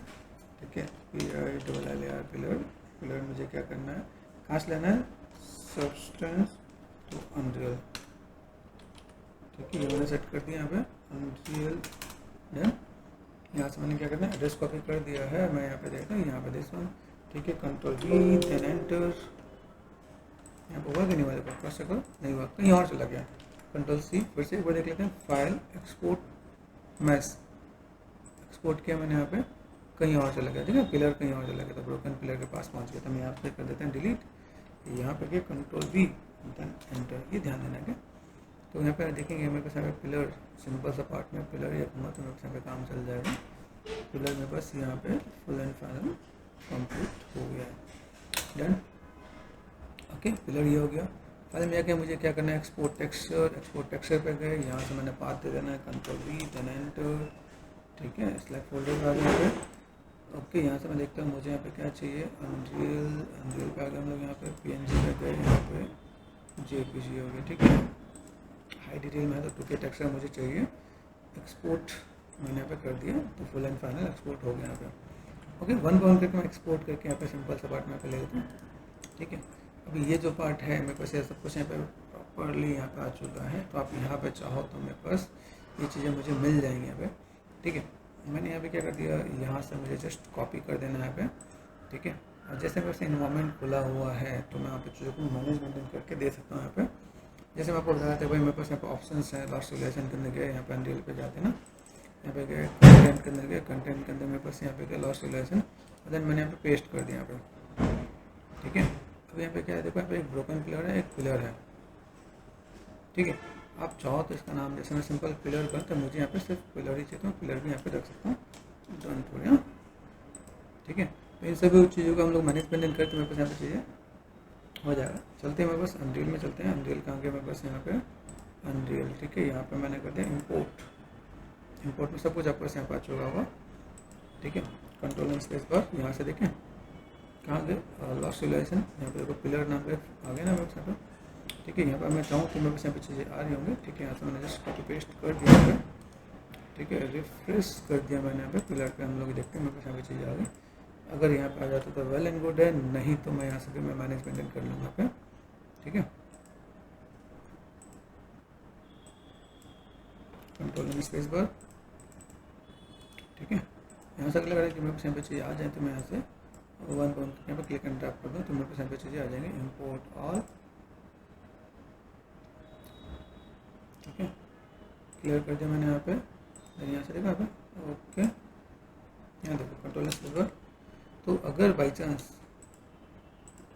ठीक है, PILLR पिलर, पिलर मुझे क्या करना है, कहाँ से लेना है, सब्सटेंस टू अनरियल। ठीक है, ये मैंने सेट कर दिया यहाँ पे अनरियल। देन यहाँ से मैंने क्या करना है, एड्रेस कॉपी कर दिया है, मैं यहाँ पे देखता हूँ, यहाँ पे दिस वन। ठीक है, कंट्रोल V, देन एंटर। यहाँ पर हुआ कि नहीं हुआ, देखो प्रेस करो, नहीं हुआ, कहीं और चला गया। कंट्रोल C, फिर से एक बार देख लेते हैं, फाइल एक्सपोर्ट मैश, एक्सपोर्ट किया मैंने यहाँ पे, कहीं और चला गया। ठीक है, पिलर कहीं और चला गया, तो ब्रोकन पिलर के पास पहुँच गया। तो हम यहाँ पे कर देते हैं डिलीट, यहाँ पे कंट्रोल V, देन एंटर। ये ध्यान देना है। तो यहाँ पे देखेंगे मेरे पास यहाँ पे पिलर, सिंपल सा पार्ट में पिलर या घुमा, तो मेरे पास यहाँ पे काम चल जाएगा। पिलर में बस यहाँ पे फुल एंड फाइनल कंप्लीट हो गया है, डन। ओके, पिलर ये हो गया। फाइल में जाके मुझे क्या करना है, एक्सपोर्ट टेक्सचर, एक्सपोर्ट टेक्सचर पे गए, यहाँ से मैंने पाथ दे देना है, कंट्रोल V, देन एंटर। ठीक है, सिलेक्ट फोल्डर आ गया पे। ओके, यहाँ से मैं देखता हूँ मुझे यहाँ पे क्या चाहिए, अनरियल, अनरियल पे आ गए हम लोग, यहाँ पे PNG पे गए, यहाँ पे JPG हो गया। ठीक है, हाई डिटेल में है तो 2K टेक्सचर मुझे चाहिए, एक्सपोर्ट मैंने यहाँ पे कर दिया, तो फुल एंड फाइनल एक्सपोर्ट हो गया यहाँ पे। ओके, वन बाय वन करके मैं एक्सपोर्ट करके यहाँ पे सिंपल सा पार्ट में पे ले लेता हूँ। ठीक है, अभी ये जो पार्ट है मेरे पास ये सब कुछ यहाँ पे प्रॉपरली यहाँ पे आ चुका है। तो आप यहाँ पे चाहो तो मेरे पास ये चीज़ें मुझे मिल जाएंगी यहाँ पे। ठीक है, मैंने यहाँ पे क्या कर दिया, यहाँ से मुझे जस्ट कॉपी कर देना है यहाँ पे। ठीक है, और जैसे मेरे से इन्वायरमेंट खुला हुआ है, तो मैं यहाँ पे चीज़ों को मैनेजमेंट करके दे सकता हूँ यहाँ पे। जैसे मैं आपको बताया था भाई, मेरे पास यहाँ पे ऑप्शंस हैं, लॉस्ट रिलेशन के अंदर गए, यहाँ पे अनरियल पे जाते हैं ना, यहाँ पे गए कंटेंट के अंदर गए, कंटेंट के अंदर मेरे पास यहाँ पे गया लॉस्ट रिलेशन, और देन मैंने यहाँ पे पेस्ट कर दिया यहाँ पे। ठीक है, अब यहाँ पे क्या है, देखो यहाँ पे एक ब्रोकन पिलर है, एक पिलर है। ठीक है, आप चाहो तो इसका नाम, जैसे मैं सिंपल पिलर कर, तो मुझे यहाँ पे सिर्फ पिलर ही चाहिए, तो मैं पिलर भी यहाँ पे रख सकता हूँ, डन हो गया। ठीक है, तो इन सभी चीज़ों को हम लोग मैनेजमेंट करते मेरे पास यहाँ पे चीज़ें हो जाएगा। चलते हैं मेरे पास अनरियल में, चलते हैं अनरियल कहाँ गया मेरे पास, यहाँ पे अनरियल। ठीक है, यहाँ पे मैंने कर दिया इंपोर्ट, इंपोर्ट में सब कुछ आपके पास यहाँ पर आ चुका होगा। ठीक है, कंट्रोल एंड स्पेस पर यहाँ से देखें कहाँ गए, लॉस्ट रिलेशन, यहाँ पे देखो पिलर नाम पे आ गया ना मेरे पास यहाँ पे। ठीक है, यहाँ पर मैं चाहूँ कि मेरे पास यहाँ पे चीज़ें आ रही होंगी। ठीक है, यहाँ से मैंने जस्ट कॉपी पेस्ट कर दिया यहाँ पे। ठीक है, रिफ्रेश कर दिया मैंने यहाँ पे, पिलर पे हम लोग देखते हैं मेरे पास यहाँ पे चीज़ें आ गई। अगर यहाँ पे आ जाता तो वेल एंड गुड है, नहीं तो मैं यहाँ से भी मैं मैनेजमेंट कर लूँगा यहाँ पे। ठीक है, कंट्रोल एंड स्पेस बार। ठीक है, यहाँ से अगर कि मेरे पास यहाँ पे चीज़ें आ जाए, तो मैं यहाँ से वन यहाँ पे क्लिक एंड ड्रैग कर दूँ, तो मेरे पास यहाँ पे चीज़ें आ जाएंगी, इंपोर्ट ऑल। ठीक है, क्लियर कर दिया मैंने यहाँ पे, यहाँ से देखा यहाँ पे। ओके, यहाँ देखो कंट्रोल एंड स्पेस बार। तो अगर बाई चांस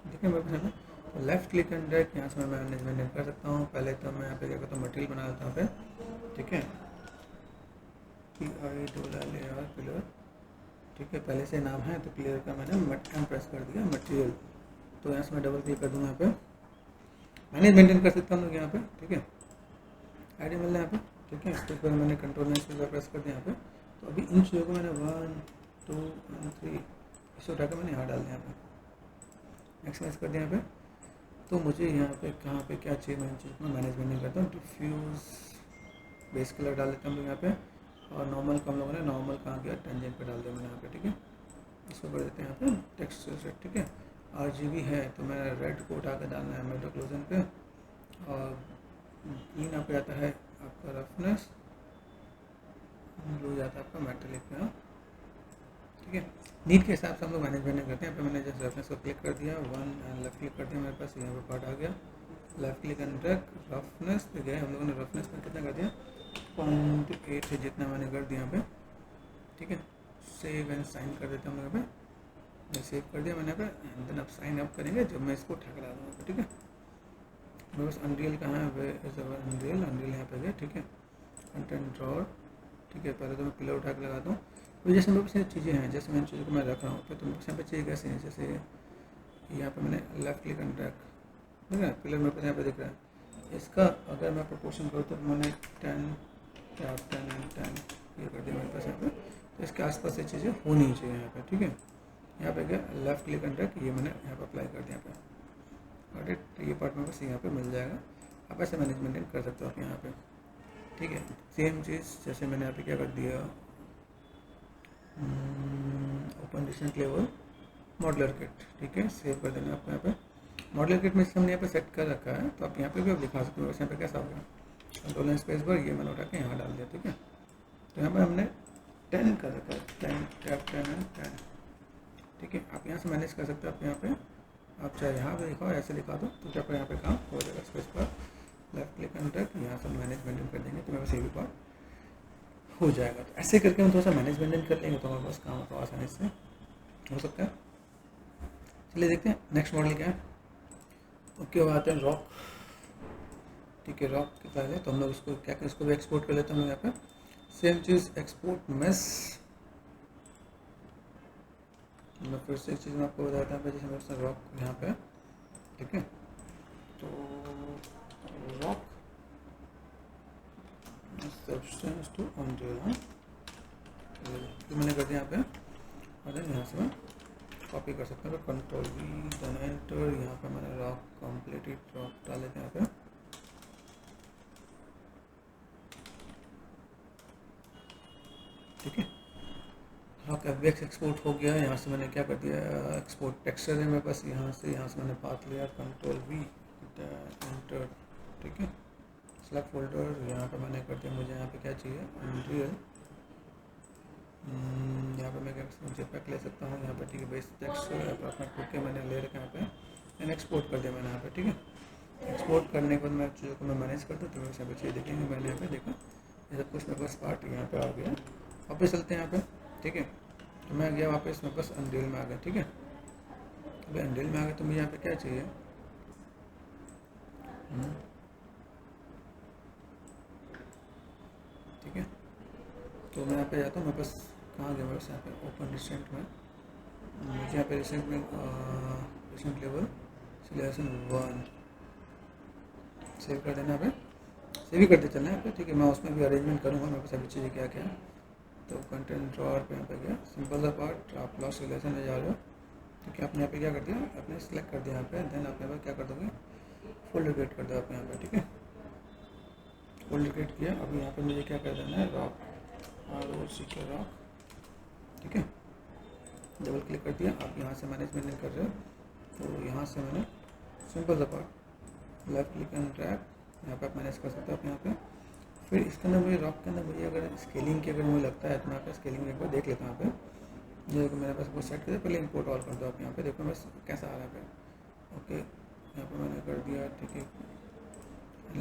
देखें मेरे पास यहाँ पे, तो लेफ्ट क्लिक एंड ड्रैग, यहाँ से मैं मैनेजमेंट कर सकता हूँ। पहले तो मैं यहाँ पे क्या करता हूँ, मटेरियल बना लेता हूँ यहाँ पे। ठीक है, PILLR पिलर। ठीक है, पहले से नाम है, तो क्लियर का मैंने एम प्रेस कर दिया, मटेरियल। तो यहाँ से मैं डबल क्लिक कर दूँगा, यहाँ पे मैनेज मेंटेन कर सकता हूँ यहाँ पे। ठीक है, आईडी मिल रहा है यहाँ पे। ठीक है, इसके ऊपर मैंने कंट्रोल में प्रेस कर दिया यहाँ पे। तो अभी इन चीज़ों को मैंने 1 2 3 इसे उठाकर मैंने यहाँ डाल दिया, यहाँ पे एक्सप्रेस कर दिया यहाँ पे। तो मुझे यहाँ पे कहाँ पे क्या चाहिए, मैं इन चीज़ को मैनेजमेंट नहीं करता हूँ। डिफ्यूज़ बेस कलर डाल देता हूँ यहाँ पे, और नॉर्मल का हम लोगों ने नॉर्मल कहाँ गया, टेंजेंट पे डाल दिया मैंने यहाँ पे। ठीक है, इसको कर देते हैं यहाँ पे टेक्स्ट सेट। ठीक है, RGB है, तो मैं रेड को उठा के डालना है मेट्रो क्लोजन पे, और ग्रीन यहाँ पे आता है आपका रफनेस, ब्लू जाता है आपका मेटेलिक में, ठीक है। नीड के हिसाब से हम लोग मैनेजमेंट करते हैं। यहाँ पे मैंने जैसे रेफरेंस को क्लिक कर दिया, वन एंड लेफ्ट क्लिक कर दिया, मेरे पास यहाँ पे पार्ट आ गया, left click and drag, roughness पे गए हम लोगों ने, रफनेस में कितना कर दिया 0.8 है जितना मैंने कर दिया यहाँ पे, ठीक है। सेव एंड साइन कर देते हैं हम लोग यहाँ पे, सेव कर दिया मैंने यहाँ पे, एंड देन अब साइन अप करेंगे जब मैं इसको ठकरा दूँगा, ठीक है। मेरे पास अनरियल कहाँ है, way is our unreal, unreal यहाँ पे गए, ठीक है। कंटेंट ड्रॉर, ठीक है। पहले तो मैं पिलर उठा के लगाता हूँ, तो जैसे मेरे पास चीज़ें हैं, जैसे मैंने चीज़ों को मैं रख रहा हूँ तो मेरे पास यहाँ पे चीज़ें कैसे हैं, जैसे यहाँ पे मैंने लेफ्ट क्लिक एंड ड्रैग, ठीक है, पिलर मेरे पास यहाँ पे दिख रहा है। इसका अगर मैं प्रोपोर्शन करूँ तो मैंने 10 या 10 एंड 10 ये कर दिया मेरे पास यहाँ पे, तो इसके आसपास ये चीज़ें होनी चाहिए यहाँ पे, ठीक है। यहाँ पे गया लेफ्ट क्लिक एंड ड्रैग, ये मैंने यहाँ पे अप्लाई कर दिया यहाँ पे, और ये पार्ट मेरे पास यहाँ पे मिल जाएगा। आप ऐसे मैनेजमेंट कर सकते हो आप यहाँ पे, ठीक है। सेम चीज़ जैसे मैंने यहाँ पे क्या कर दिया, open distant level modeller kit, ठीक है, सेव कर देना आपको यहाँ पे। मॉडलर किट में हमने यहाँ पे सेट कर रखा है, तो आप यहाँ पे भी आप दिखा सकते हो यहाँ पे कैसा होगा। कंट्रोल एंड स्पेस पर ये मैंने उठा के यहाँ डाल दिया, ठीक है। तो यहाँ पे हमने 10 कर रखा है, 10 एंड 10, ठीक है। आप यहाँ से मैनेज कर सकते हो, आप यहाँ पे आप चाहे यहाँ पे दिखाओ, ऐसे दिखा दो, तो क्या यहाँ पे काम हो जाएगा। स्पेस पर लेफ्ट क्लिक एंड ड्रैग, यहाँ से मैनेजमेंट कर देंगे तो मेरे पास ये भी पार्ट हो जाएगा। तो ऐसे करके हम थोड़ा सा मैनेजमेंट कर लेंगे तो हमारे पास काम तो आसानी से हो सकता है। चलिए देखते हैं नेक्स्ट मॉडल क्या है। ओके, अब आते हैं रॉक, ठीक है। रॉक के पहले तो हम लोग इसको क्या करें, इसको भी एक्सपोर्ट कर लेते हैं हम लोग यहाँ पे। सेम चीज़ एक्सपोर्ट मेस, मैं फिर से एक चीज़ मैं आपको बताता हूँ, जैसे मेरे साथ रॉक यहाँ पे, ठीक है। तो रॉक सब्सटेंस टू अनरियल, तो मैंने कर दिया यहाँ पे, और यहाँ से मैं कॉपी कर सकते हैं। कंट्रोल वी देन एंटर, यहाँ पे मैंने रॉक कंप्लीटेड रॉक डाल देते हैं यहाँ पे, ठीक है। रॉक एफबीएक्स एक्सपोर्ट हो गया। यहाँ से मैंने क्या कर दिया, एक्सपोर्ट टेक्सचर है मेरे पास, यहाँ से मैंने पाथ लिया, कंट्रोल वी एंटर, ठीक है। सेलेक्ट फोल्डर, यहाँ पे मैंने कर दिया, मुझे यहाँ पे क्या चाहिए अनरियल, यहाँ पे मैं जेपैक ले सकता हूँ यहाँ पे, ठीक है। बेस टेक्सचर अपना खुद के मैंने ले रखा यहाँ पे, एंड एक्सपोर्ट कर दिया मैंने यहाँ पे, ठीक है। एक्सपोर्ट करने के बाद मैं चीज़ों को मैं मैनेज कर दूँ तो मेरे यहाँ पे चीज़ देखेंगे, मैंने यहाँ पे देखा ये सब कुछ मेरे पास पार्ट यहाँ पे आ गया। वापस चलते हैं यहाँ पे, ठीक है। तो मैं गया वापस, मेरे पास अनरियल में आ गया, ठीक है। अभी अनरियल में आ गया तो मुझे यहाँ पे क्या चाहिए, ठीक है। तो मैं यहाँ पे जाता हूँ, मेरे पास कहाँ गया, मेरे पास यहाँ पे ओपन रिसेंट में, मुझे यहाँ पे रिसेंट में रिसेंट लेवल सिलेक्शन 1 सेव कर देना, यहाँ पे सेव ही करते चलना है यहाँ पे, ठीक है। मैं उसमें भी अरेंजमेंट करूँगा, मेरे पास सभी चीज़ें क्या क्या है। तो कंटेंट ड्रॉअर पे यहाँ पे गया, सिंपल सा पार्ट, आप लॉस रिलेशन में जा रहे हो, ठीक है। आपने यहाँ पे क्या कर दिया, आपने सेलेक्ट कर दिया यहाँ पे, देन आप यहाँ पे क्या कर दोगे, फोल्डर क्रिएट कर दो आप यहाँ पे, ठीक है। फोल्डर क्रिएट किया। अभी यहाँ पे मुझे क्या कर देना है, रॉक ROC रॉक, ठीक है। डबल क्लिक कर दिया। आप यहाँ से मैनेजमेंट नहीं कर रहे हो, तो यहाँ से मैंने सिंपल सा part left click and drag, यहाँ पे आप मैनेज कर सकते हो आप यहाँ पे। फिर इसके अंदर मुझे रॉक के अंदर मुझे अगर स्केलिंग की अगर मुझे लगता है तो मैं यहाँ पे स्केलिंग एक बार देख लेता हूँ यहाँ पे, जो मेरे पास वो सेट कर, पहले इंपोर्ट ऑल कर दो आप यहाँ पे, देखो बस कैसा आ रहा है पे। ओके, यहाँ पे मैंने कर दिया, ठीक है।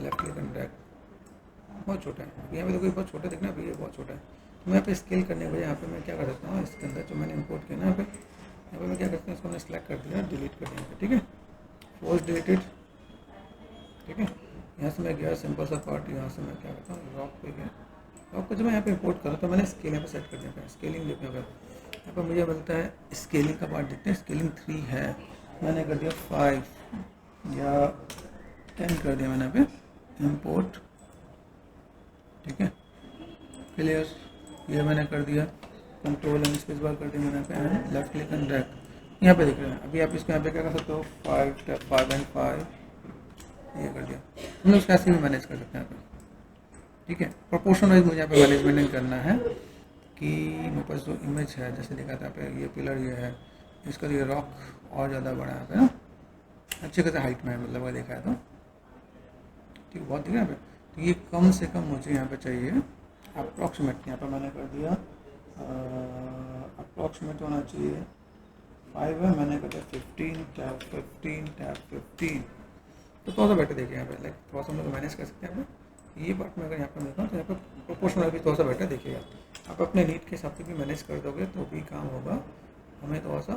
लेफ्ट क्लिक एंड ड्रैग, बहुत छोटा है, यहाँ पे देखो बहुत छोटा दिखना, अभी ये बहुत छोटा है। तो मैं यहाँ पे स्केल करने के बाद यहाँ पे मैं क्या कर सकता हूँ, इसके अंदर जो मैंने इंपोर्ट किया ना यहाँ पे मैं क्या करता हूँ, इसको मैंने सेलेक्ट कर दिया, डिलीट कर दिया, ठीक है। फोर्स डिलीटेड, ठीक है। यहाँ से मैं गया सिंपल सा पार्ट, यहाँ से मैं क्या करता हूँ, रॉक पे गया। रॉक को जब मैं यहाँ पे इंपोर्ट करा तो मैंने स्केल यहाँ पे सेट कर दिया, स्केलिंग देखो यहाँ पर मुझे मिलता है स्केलिंग का पार्ट देखते हैं, स्केलिंग 3 है, मैंने कर दिया 5 या 10 कर दिया मैंने यहाँ पे इंपोर्ट, ठीक है। क्लियर, ये मैंने कर दिया, कंट्रोल एंड स्पेस बार कर दिया मैंने यहाँ पे, लेफ्ट क्लिक एंड ड्रैग, यहाँ पे दिख रहे हैं। अभी आप इसको यहाँ पे क्या कर सकते हो, 5 एंड 5 ये कर दिया। हम लोग कैसे भी मैनेज कर सकते हैं यहाँ पे, ठीक है। प्रोपोर्शन वाइज मुझे यहाँ पे मैनेजमेंट करना है कि मेरे पास जो इमेज है, जैसे देखा था पे ये पिलर ये है, इसका ये रॉक और ज़्यादा बड़ा है ना, अच्छे खासे हाइट में है, मतलब अगर देखा है तो, ठीक है, बहुत दिख रहा है यहाँ पे, तो ये कम से कम मुझे यहाँ पे चाहिए अप्रॉक्सीमेट, यहाँ पे मैंने कर दिया अप्रॉक्सीमेट होना चाहिए 5 है, मैंने कर दिया 15 टैब 15 तो थोड़ा सा बेटर देखिए यहाँ पे, लाइक थोड़ा सा हम लोग मैनेज कर सकते हैं यहाँ पे। ये पार्ट में अगर यहाँ पर देखा तो यहाँ पर प्रोपोर्शनल भी थोड़ा सा बेटर देखिएगा। आप अपने नीड के हिसाब से भी मैनेज कर दोगे तो भी काम होगा, हमें थोड़ा सा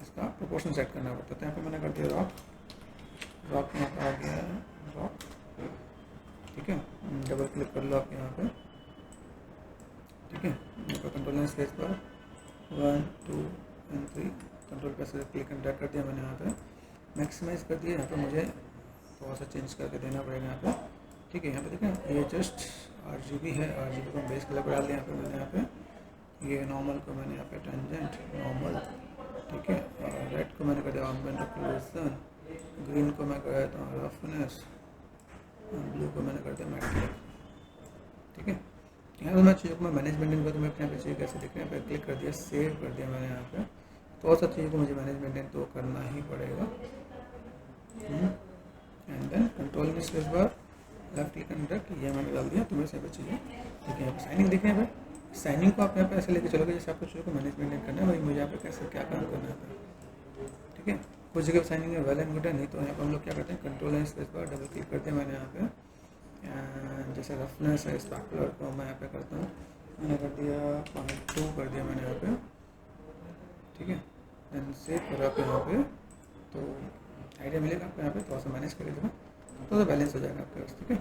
इसका प्रोपोर्शन सेट करना पड़ता है। तो यहाँ पे मैंने कर दिया रॉक यहाँ पर आ गया है रॉक, ठीक है। डबल क्लिक कर लो आप यहाँ पे, ठीक है। यहाँ पर कंट्रोल स्पेस पर 1 2 एंड 3 कंट्रोल पे से क्लिक एंड ड्रैग कर दिया मैंने। यहाँ पे मैक्सिमाइज कर दिया, यहाँ पे मुझे थोड़ा सा चेंज करके देना पड़ेगा यहाँ पे, ठीक है। यहाँ पे देखें ये जस्ट RGB है, RGB को हम बेस कलर पर डाल दिया यहाँ पे मैंने। यहाँ पे ये नॉर्मल को मैंने यहाँ पे टेंजेंट नॉर्मल, ठीक है। रेड को मैंने कर दिया एम्बिएंट ऑक्लूजन, ग्रीन को मैं कर देता हूँ रफनेस, ब्लू को मैंने कर दिया मैट, ठीक है। यहाँ पे मैं चीज़ों को मैं मैनेजमेंट कर, तो मैं अपने यहाँ पे चीज़ कैसे दिख रहे हैं, क्लिक कर दिया, सेव कर दिया मैंने यहाँ पे। तो सब चीज़ों को मुझे मैनेजमेंट तो करना ही पड़ेगा। एंड देन कंट्रोल में space bar left click and drag, ये मैंने डाल दिया। तो मेरे सब चीज़ें ठीक है। यहाँ पे साइनिंग देखें, यहाँ पे साइनिंग को आप यहाँ पे ऐसे लेके चलोगे जैसे आपको चीज़ों को मैनेजमेंट करना है, भाई मुझे यहाँ पे कैसे क्या काम करना है, ठीक है। कुछ जगह साइनिंग है वेल एंड गुड है, नहीं तो यहाँ पर हम लोग क्या करते हैं control and space bar double click करते हैं मैंने यहाँ पे। जैसे रफनेस है स्पैकुलर को मैं यहाँ पे करता हूँ, मैंने कर दिया 0.2 कर दिया मैंने यहाँ पे, ठीक है। देन सेव करो आप यहाँ पे, तो आइडिया मिलेगा आपको यहाँ पे। थोड़ा सा मैनेज कर लीजिएगा, थोड़ा सा बैलेंस हो जाएगा आपके पास, ठीक है।